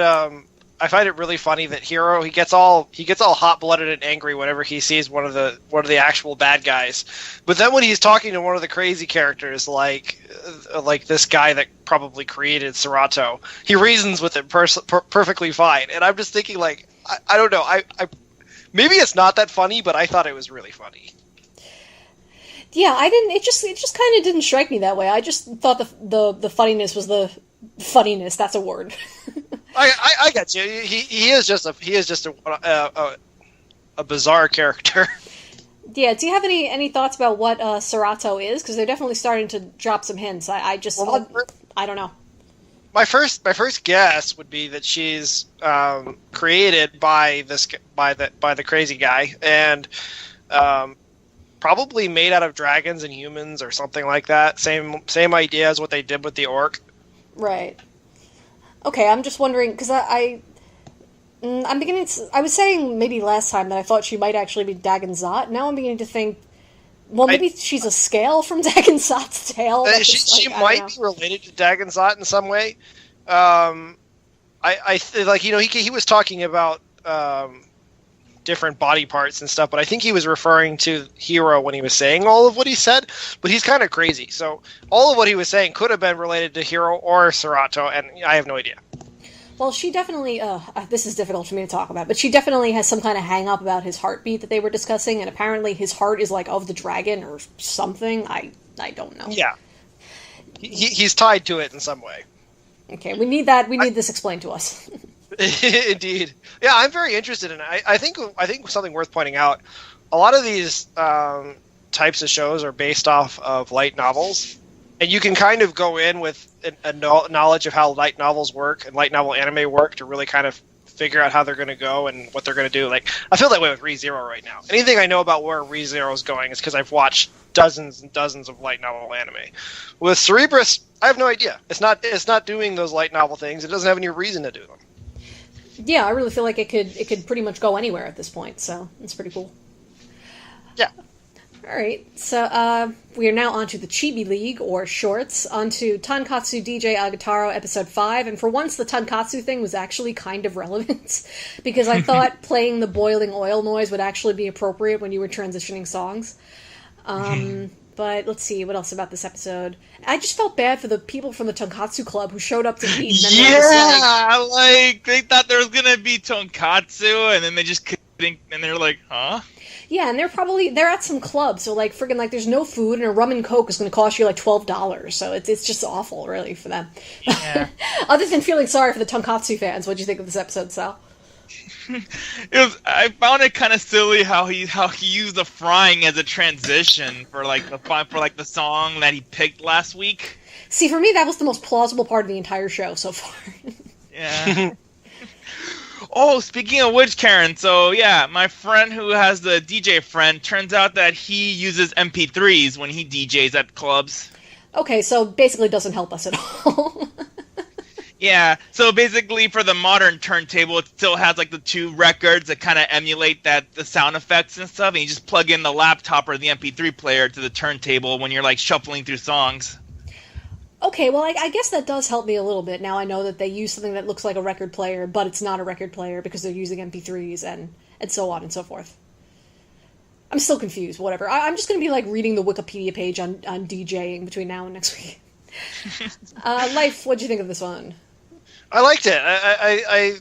I find it really funny that Hiro he gets all hot-blooded and angry whenever he sees one of the actual bad guys, but then when he's talking to one of the crazy characters like this guy that probably created Serato, he reasons with it perfectly fine, and I'm just thinking, like, I don't know, I maybe it's not that funny, but I thought it was really funny. Yeah, I didn't. It just kind of didn't strike me that way. I just thought the funniness was the funniness. That's a word. I get you. He is just a bizarre character. Yeah. Do you have any thoughts about what Serato is? Because they're definitely starting to drop some hints. I don't know. My first guess would be that she's created by the crazy guy and probably made out of dragons and humans or something like that. Same idea as what they did with the orc. Right. Okay, I'm just wondering because I'm beginning to. I was saying maybe last time that I thought she might actually be Dagonzot. Now I'm beginning to think. Well, maybe she's a scale from Dagonzot's tail. She might be related to Dagonzot in some way. He was talking about different body parts and stuff, but I think he was referring to Hiro when he was saying all of what he said. But he's kind of crazy, so all of what he was saying could have been related to Hiro or Serato, and I have no idea. Well, she definitely, this is difficult for me to talk about, but she definitely has some kind of hang-up about his heartbeat that they were discussing, and apparently his heart is, like, of the dragon or something. I don't know. Yeah. He's tied to it in some way. Okay, we need that. We need this explained to us. Indeed. Yeah, I'm very interested in it. I think something worth pointing out, a lot of these types of shows are based off of light novels. And you can kind of go in with a knowledge of how light novels work and light novel anime work to really kind of figure out how they're going to go and what they're going to do. Like, I feel that way with ReZero right now. Anything I know about where ReZero is going is because I've watched dozens and dozens of light novel anime. With Cerebrus, I have no idea. It's not doing those light novel things. It doesn't have any reason to do them. Yeah, I really feel like it could pretty much go anywhere at this point. So it's pretty cool. Yeah. All right, so we are now onto the Chibi League, or shorts, onto Tonkatsu DJ Agetarou episode 5, and for once the Tonkatsu thing was actually kind of relevant, because I thought playing the boiling oil noise would actually be appropriate when you were transitioning songs. But let's see, what else about this episode? I just felt bad for the people from the Tonkatsu Club who showed up to eat. And then they thought there was going to be Tonkatsu, and then they just couldn't, and they're like, huh? Yeah, and they're at some club, so like friggin' like there's no food and a rum and coke is going to cost you like $12, so it's just awful really for them. Yeah. Other than feeling sorry for the Tonkatsu fans, what'd you think of this episode, Sal? I found it kind of silly how he used the frying as a transition for the song that he picked last week. See, for me that was the most plausible part of the entire show so far. Yeah. Oh, speaking of which, Karen, so yeah, my friend who has the DJ friend, turns out that he uses MP3s when he DJs at clubs. Okay, so basically doesn't help us at all. Yeah, so basically for the modern turntable, it still has like the two records that kind of emulate the sound effects and stuff, and you just plug in the laptop or the MP3 player to the turntable when you're like shuffling through songs. Okay, well, I guess that does help me a little bit. Now I know that they use something that looks like a record player, but it's not a record player because they're using MP3s and so on and so forth. I'm still confused, whatever. I'm just going to be, like, reading the Wikipedia page on DJing between now and next week. Life, what'd you think of this one? I liked it. I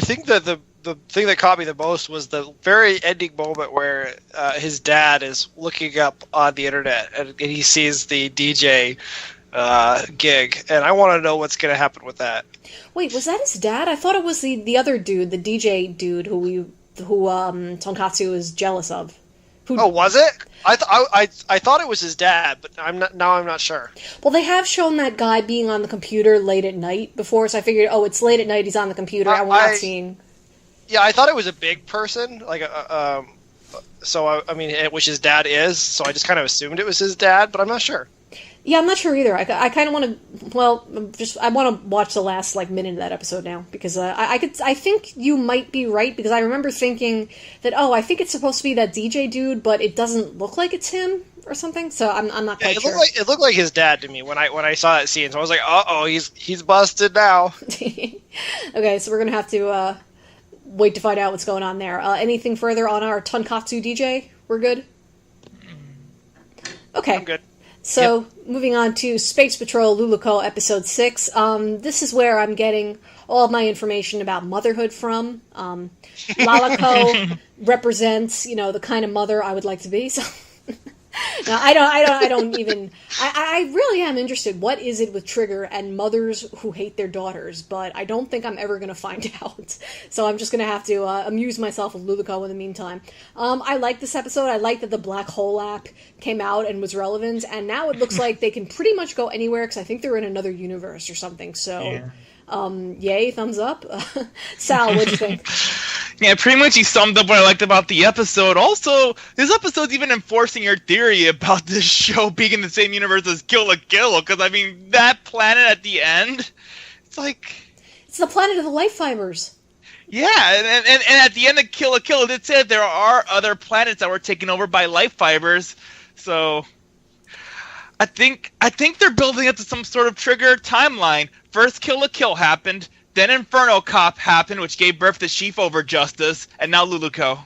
think that the thing that caught me the most was the very ending moment where his dad is looking up on the internet and he sees the DJ gig, and I want to know what's going to happen with that. Wait, was that his dad? I thought it was the other dude, the DJ dude who Tonkatsu is jealous of. Oh, was it? I thought it was his dad, but I'm not sure. Well, they have shown that guy being on the computer late at night before, so I figured, it's late at night, he's on the computer, and we're not seeing. Yeah, I thought it was a big person, like which his dad is. So I just kind of assumed it was his dad, but I'm not sure. Yeah, I'm not sure either. I kind of want to. I want to watch the last minute of that episode now because I think you might be right because I remember thinking that I think it's supposed to be that DJ dude, but it doesn't look like it's him or something. So I'm not quite sure. It looked like his dad to me when I saw that scene. So I was like, he's busted now. Okay, so we're gonna have to wait to find out what's going on there. Anything further on our Tonkatsu DJ? We're good. Okay. I'm good. So, Moving on to Space Patrol Luluco Episode 6. This is where I'm getting all of my information about motherhood from. Luluco represents, the kind of mother I would like to be. So No, I don't even. I really am interested. What is it with Trigger and mothers who hate their daughters? But I don't think I'm ever going to find out. So I'm just going to have to amuse myself with Luluco in the meantime. I like this episode. I like that the Black Hole app came out and was relevant, and now it looks like they can pretty much go anywhere because I think they're in another universe or something. So. Yeah. Yay, thumbs up. Sal, what'd you think? Yeah, pretty much you summed up what I liked about the episode. Also, this episode's even enforcing your theory about this show being in the same universe as Kill la Kill, because, I mean, that planet at the end, it's like... It's the planet of the life fibers. Yeah, and at the end of Kill la Kill, it said there are other planets that were taken over by life fibers, so... I think they're building up to some sort of Trigger timeline. First Kill la Kill happened, then Inferno Cop happened, which gave birth to Chief Over Justice, and now Luluco.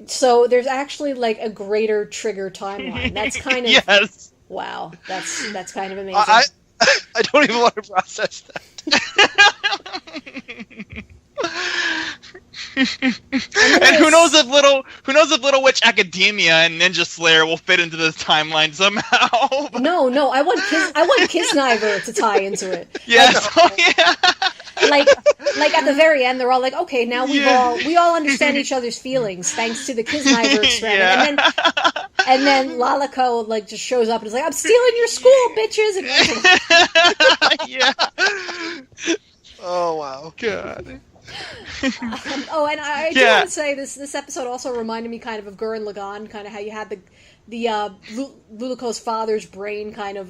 So there's actually like a greater Trigger timeline. That's kind of yes. Wow. That's kind of amazing. I don't even want to process that. And who knows if Little Witch Academia and Ninja Slayer will fit into this timeline somehow. No, I want Kiznaiver to tie into it. Yes, like at the very end, they're all like, okay, now we all understand each other's feelings thanks to the Kiznaiver experiment. Yeah. And then Luluco like just shows up and is like, I'm stealing your school, bitches. And yeah. Oh wow. God. And I do want to say this episode also reminded me kind of Gurren Lagann, kind of how you had the Luluco's father's brain kind of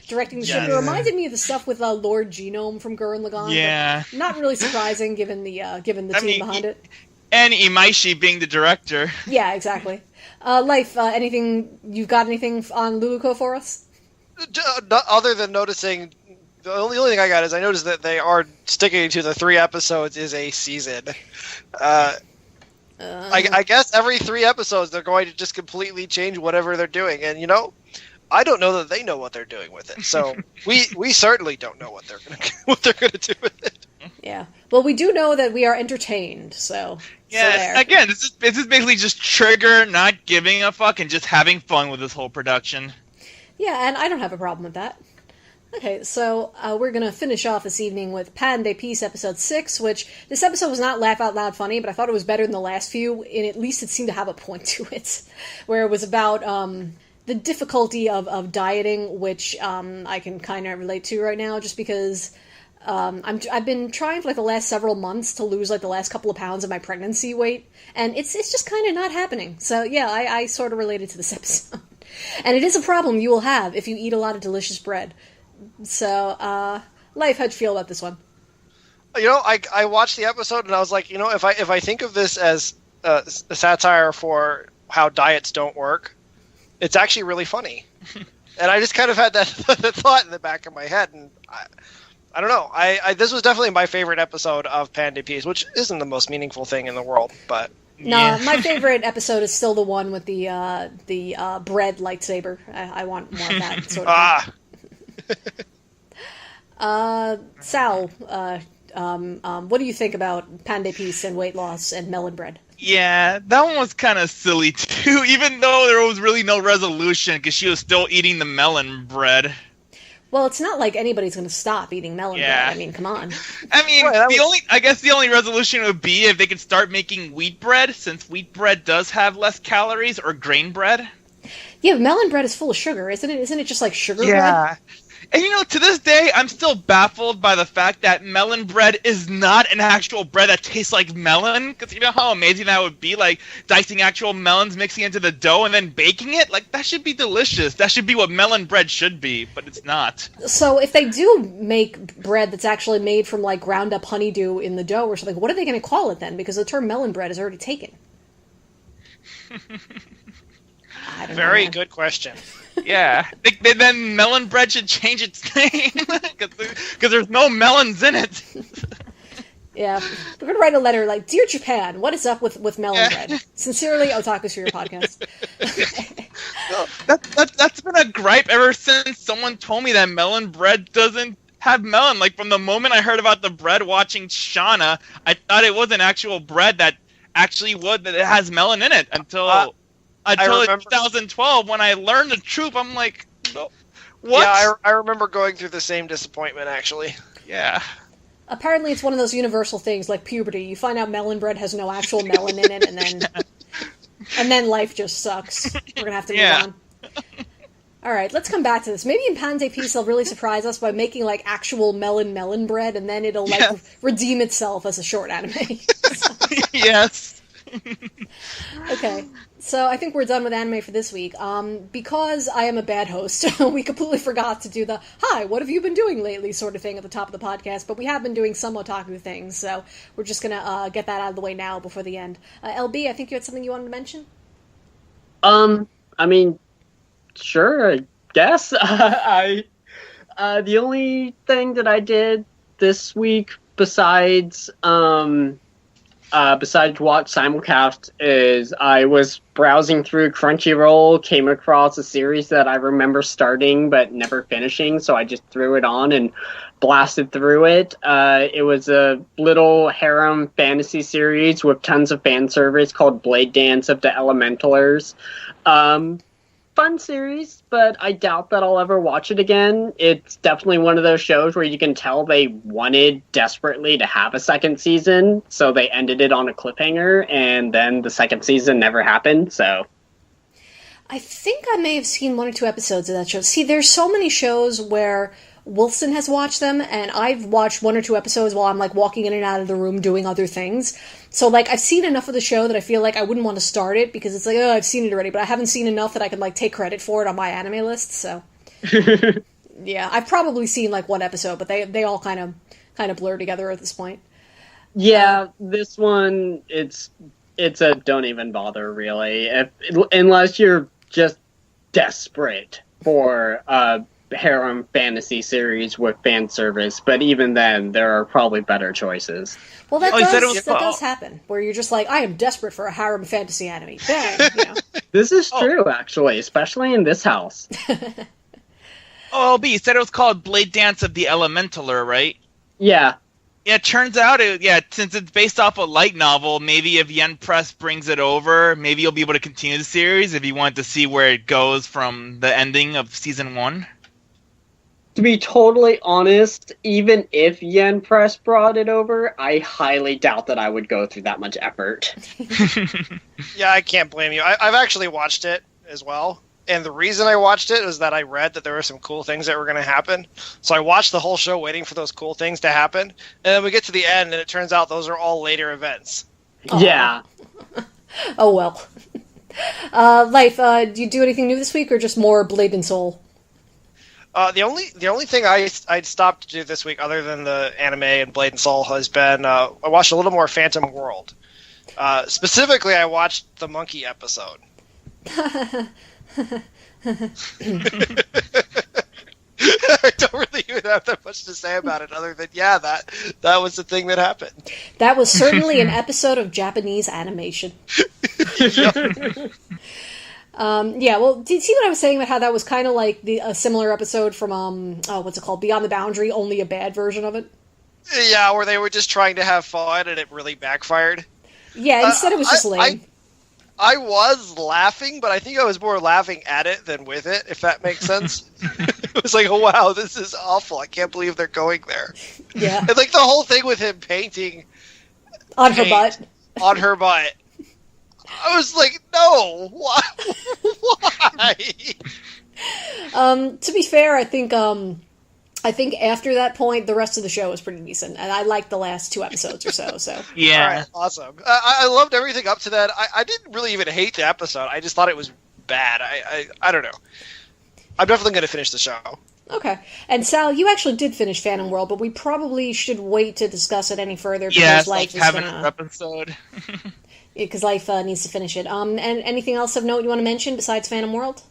directing the ship. It reminded me of the stuff with Lord Genome from Gurren Lagann. Yeah, not really surprising given the team behind it. And Imaishi being the director. Yeah, exactly. Life, you've got anything on Luluco for us? Other than noticing. The only thing I got is I noticed that they are sticking to the 3 episodes is a season. I guess every 3 episodes they're going to just completely change whatever they're doing, and I don't know that they know what they're doing with it. So we certainly don't know what they're gonna do with it. Yeah. Well, we do know that we are entertained. So yeah. So again, this is basically just Trigger not giving a fuck and just having fun with this whole production. Yeah, and I don't have a problem with that. Okay, so we're going to finish off this evening with Pan de Peace episode 6, which this episode was not laugh out loud funny, but I thought it was better than the last few, and at least it seemed to have a point to it, where it was about the difficulty of dieting, which I can kind of relate to right now, just because I've been trying for like the last several months to lose like the last couple of pounds of my pregnancy weight, and it's just kind of not happening. So yeah, I sort of related to this episode. And it is a problem you will have if you eat a lot of delicious bread. So, Life, how'd you feel about this one? I watched the episode and I was like, if I think of this as a satire for how diets don't work, it's actually really funny. And I just kind of had that thought in the back of my head, and I don't know. This was definitely my favorite episode of Pan de Peace, which isn't the most meaningful thing in the world, but... No, my favorite episode is still the one with the bread lightsaber. I want more of that sort of thing. Sal, what do you think about Pan de Peace and weight loss and melon bread? Yeah, that one was kind of silly too, even though there was really no resolution because she was still eating the melon bread. Well, it's not like anybody's going to stop eating melon bread. I mean, come on. I mean, the only resolution would be if they could start making wheat bread, since wheat bread does have less calories, or grain bread. Yeah, melon bread is full of sugar, isn't it? Isn't it just like sugar bread? Yeah. And to this day, I'm still baffled by the fact that melon bread is not an actual bread that tastes like melon. Because you know how amazing that would be? Like, dicing actual melons, mixing it into the dough, and then baking it? Like, that should be delicious. That should be what melon bread should be, but it's not. So, if they do make bread that's actually made from, like, ground-up honeydew in the dough or something, what are they going to call it then? Because the term melon bread is already taken. Very good question. Yeah, then melon bread should change its name because there's no melons in it. Yeah, we're gonna write a letter like, "Dear Japan, what is up with melon bread? Sincerely, Otakusphere podcast." That's been a gripe ever since someone told me that melon bread doesn't have melon. Like, from the moment I heard about the bread watching Shauna, I thought it was an actual bread that actually that it has melon in it until. until remember, 2012 when I learned the truth. I'm like, no, what? Yeah, I remember going through the same disappointment, actually. Yeah. Apparently, it's one of those universal things like puberty. You find out Melon Bread has no actual melon in it, and then life just sucks. We're gonna have to move on. All right, let's come back to this. Maybe in Panze Peace they'll really surprise us by making like actual melon bread, and then it'll like redeem itself as a short anime. Yes. Okay, so I think we're done with anime for this week. Because I am a bad host, we completely forgot to do the "Hi, what have you been doing lately?" sort of thing at the top of the podcast, but we have been doing some otaku things, so we're just gonna get that out of the way now before the end. LB, I think you had something you wanted to mention? I mean, sure, I guess. The only thing that I did this week besides watch simulcast is I was browsing through Crunchyroll, came across a series that I remember starting but never finishing, so I just threw it on and blasted through it. It was a little harem fantasy series with tons of fan service called Bladedance of the Elementalers. Fun series, but I doubt that I'll ever watch it again. It's definitely one of those shows where you can tell they wanted desperately to have a second season, so they ended it on a cliffhanger, and then the second season never happened, so... I think I may have seen 1 or 2 episodes of that show. See, there's so many shows where Wilson has watched them, and I've watched 1 or 2 episodes while I'm, like, walking in and out of the room doing other things. So, like, I've seen enough of the show that I feel like I wouldn't want to start it, because it's like, oh, I've seen it already, but I haven't seen enough that I can, like, take credit for it on my anime list, so... Yeah, I've probably seen, like, 1 episode, but they all kind of blur together at this point. Yeah, this one, it's a don't even bother, really. Unless you're just desperate for a harem fantasy series with fan service, but even then, there are probably better choices. Well, that does happen, where you're just like, I am desperate for a harem fantasy anime. Bang, you know. This is true, actually, especially in this house. Oh, LB, you said it was called Bladedance of the Elementaler, right? Yeah. Yeah, it turns out, since it's based off a light novel, maybe if Yen Press brings it over, maybe you'll be able to continue the series if you want to see where it goes from the ending of Season 1. To be totally honest, even if Yen Press brought it over, I highly doubt that I would go through that much effort. Yeah, I can't blame you. I've actually watched it as well. And the reason I watched it was that I read that there were some cool things that were going to happen. So I watched the whole show waiting for those cool things to happen. And then we get to the end, and it turns out those are all later events. Yeah. Oh, well. Life, do you do anything new this week, or just more Blade and Soul? The only thing I'd stopped to do this week, other than the anime and Blade and Soul, has been I watched a little more Phantom World. Specifically, I watched the monkey episode. I don't really even have that much to say about it, other than that was the thing that happened. That was certainly an episode of Japanese animation. Well, did you see what I was saying about how that was kind of like a similar episode from what's it called, Beyond the Boundary, only a bad version of it? Yeah, where they were just trying to have fun and it really backfired. Yeah, instead it was just lame. I was laughing, but I think I was more laughing at it than with it, if that makes sense. It was like, oh wow, this is awful. I can't believe they're going there. Yeah. And like the whole thing with him painting on her butt. On her butt. I was like, no, why? To be fair, I think after that point, the rest of the show was pretty decent, and I liked the last 2 episodes or so. So yeah, all right, awesome. I loved everything up to that. I didn't really even hate the episode. I just thought it was bad. I don't know. I'm definitely going to finish the show. Okay. And Sal, you actually did finish Phantom World, but we probably should wait to discuss it any further because Life is having an episode. Because Life needs to finish it. And anything else of note you want to mention besides Phantom World?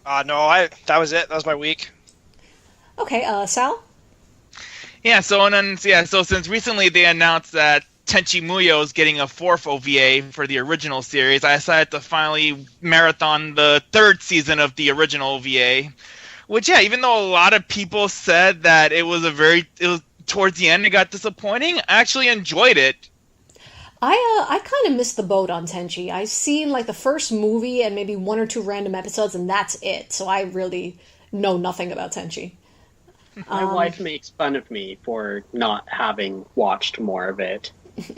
No, that was it. That was my week. Okay, Sal? So since recently they announced that Tenchi Muyo is getting a 4th OVA for the original series, I decided to finally marathon the 3rd season of the original OVA. Which, even though a lot of people said that it was towards the end it got disappointing, I actually enjoyed it. I kind of missed the boat on Tenchi. I've seen like the first movie and maybe one or two random episodes, and that's it. So I really know nothing about Tenchi. My wife makes fun of me for not having watched more of it. It's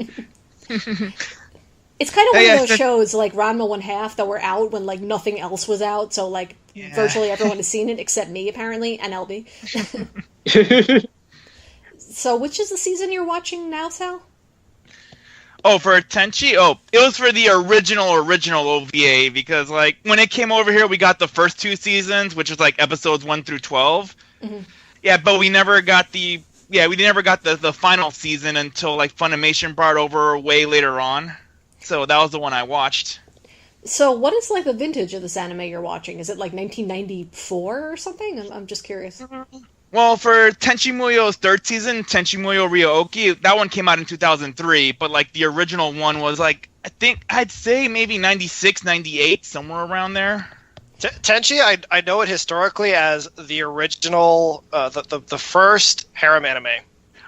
kind of one of those shows like Ranma 1/2 that were out when like nothing else was out. So like virtually everyone has seen it except me apparently and LB. So which is the season you're watching now, Sal? Oh, for Tenchi? Oh, it was for the original OVA, because, like, when it came over here, we got the first 2 seasons, which was, like, episodes 1 through 12. Mm-hmm. Yeah, but we never got the final season until, like, Funimation brought over way later on. So that was the one I watched. So what is, like, the vintage of this anime you're watching? Is it, like, 1994 or something? I'm just curious. Mm-hmm. Well, for Tenchi Muyo's 3rd season, Tenchi Muyo Ryo-Oki, that one came out in 2003, but, like, the original one was, like, I think, I'd say maybe 96, 98, somewhere around there. Tenchi, I know it historically as the original, the first harem anime.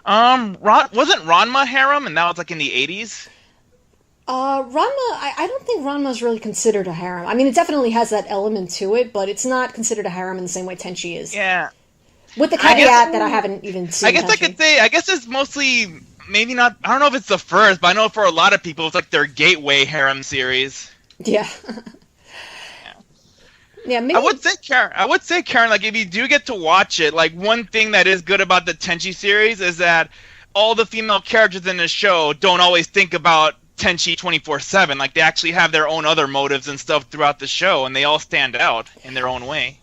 Wasn't Ranma harem, and that was, like, in the 80s? Ranma, I don't think Ranma's really considered a harem. I mean, it definitely has that element to it, but it's not considered a harem in the same way Tenchi is. Yeah. With the caveat that I haven't even seen. I guess I could say, it's mostly, maybe not, I don't know if it's the first, but I know for a lot of people it's like their gateway harem series. Yeah. Yeah, maybe. I would say, Karen, like, if you do get to watch it, like, one thing that is good about the Tenchi series is that all the female characters in the show don't always think about Tenchi 24/7. Like, they actually have their own other motives and stuff throughout the show, and they all stand out in their own way.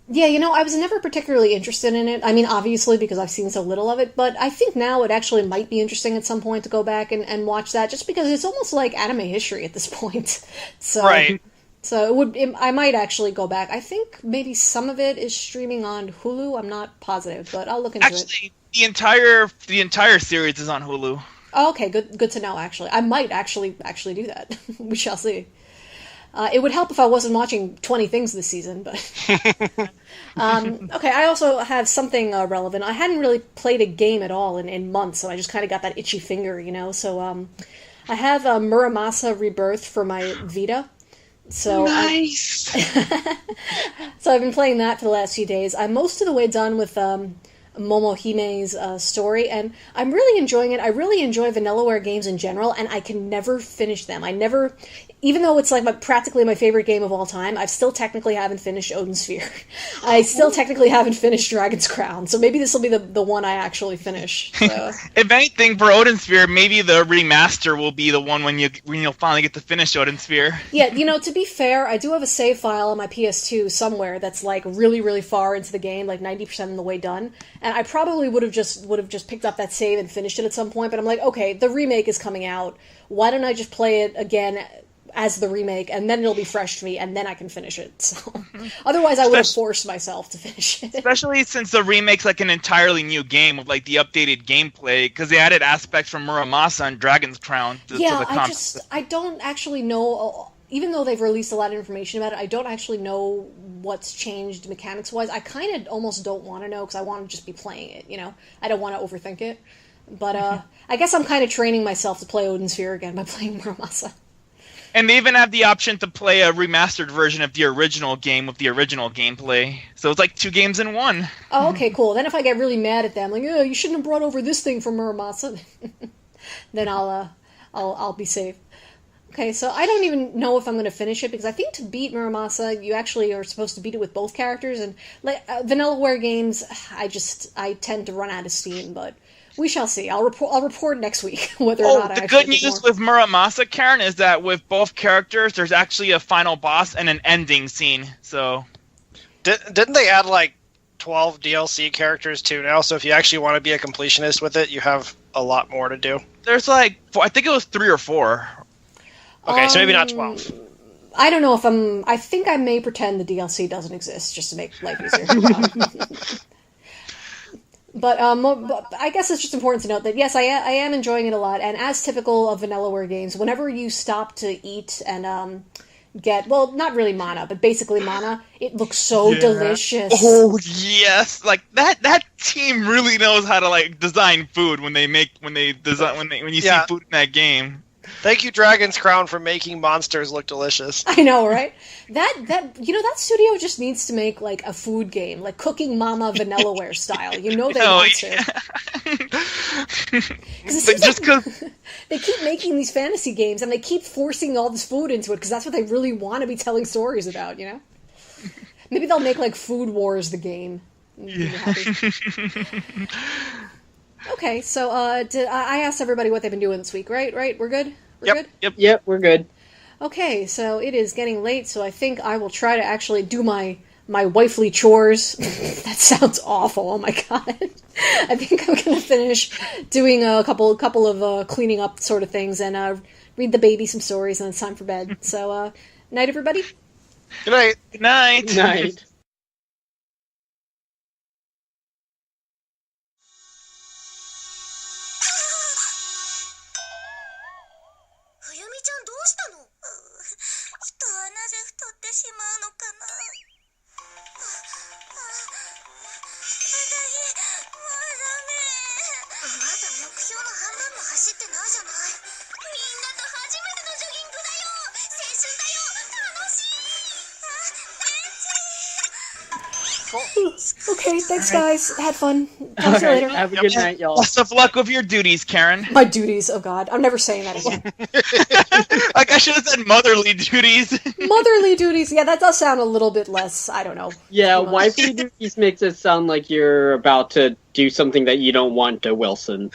Yeah, I was never particularly interested in it. I mean, obviously, because I've seen so little of it, but I think now it actually might be interesting at some point to go back and watch that, just because it's almost like anime history at this point. So, right. So I might actually go back. I think maybe some of it is streaming on Hulu. I'm not positive, but I'll look into it. Actually, the entire series is on Hulu. Oh, okay, good to know, actually. I might actually do that. We shall see. It would help if I wasn't watching 20 things this season, but... okay, I also have something relevant. I hadn't really played a game at all in months, so I just kind of got that itchy finger, So I have Muramasa Rebirth for my Vita. So nice! So I've been playing that for the last few days. I'm most of the way done with Momohime's story, and I'm really enjoying it. I really enjoy Vanillaware games in general, and I can never finish them. Even though it's like practically my favorite game of all time, I still technically haven't finished Odin Sphere. I still technically haven't finished Dragon's Crown, so maybe this will be the one I actually finish. So. If anything, for Odin Sphere, maybe the remaster will be the one when you'll finally get to finish Odin Sphere. Yeah, to be fair, I do have a save file on my PS2 somewhere that's like really, really far into the game, like 90% of the way done, and I probably would have just picked up that save and finished it at some point, but I'm like, okay, the remake is coming out. Why don't I just play it again as the remake, and then it'll be fresh to me, and then I can finish it. So, otherwise, I would have forced myself to finish it. Especially since the remake's like an entirely new game with like the updated gameplay, because they added aspects from Muramasa and Dragon's Crown. To the I don't actually know. Even though they've released a lot of information about it, I don't actually know what's changed mechanics-wise. I kind of almost don't want to know, because I want to just be playing it, I don't want to overthink it. But I guess I'm kind of training myself to play Odin Sphere again by playing Muramasa. And they even have the option to play a remastered version of the original game with the original gameplay. So it's like 2 games in one. Oh, okay, cool. Then if I get really mad at them, like, oh, you shouldn't have brought over this thing from Muramasa, then I'll be safe. Okay, so I don't even know if I'm going to finish it, because I think to beat Muramasa, you actually are supposed to beat it with both characters, and like Vanillaware games, I tend to run out of steam, but we shall see. I'll report next week whether or not I actually the good news with Muramasa, Karen, is that with both characters, there's actually a final boss and an ending scene, so... Didn't they add, like, 12 DLC characters, too, now? So if you actually want to be a completionist with it, you have a lot more to do. There's, like, I think it was 3 or 4. Okay, so maybe not 12. I don't know if I think I may pretend the DLC doesn't exist, just to make life easier. But I guess it's just important to note that, yes, I am enjoying it a lot, and as typical of Vanillaware games, whenever you stop to eat and get, well, not really mana, but basically mana, it looks so delicious. Oh, yes! Like, that team really knows how to, like, design food when you see food in that game. Thank you, Dragon's Crown, for making monsters look delicious. I know, right? That studio just needs to make like a food game, like Cooking Mama Vanillaware style. They want to. Just because they keep making these fantasy games and they keep forcing all this food into it because that's what they really want to be telling stories about. Maybe they'll make like Food Wars the game. Okay, so I asked everybody what they've been doing this week, right? We're good? Good? Yep, we're good. Okay, so it is getting late, so I think I will try to actually do my wifely chores. That sounds awful, oh my god. I think I'm going to finish doing a couple of cleaning up sort of things and read the baby some stories, and it's time for bed. So, night everybody. Good night. Good night. Good night. Cool. Okay, thanks guys. Had fun. Talk to you later. Have a good night, y'all. Best of luck with your duties, Karen. My duties, oh god. I'm never saying that again. Like, I should have said motherly duties. Motherly duties, yeah, that does sound a little bit less, I don't know. Yeah, wifely duties makes it sound like you're about to do something that you don't want to Wilson.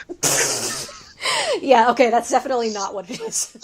Yeah, okay, that's definitely not what it is.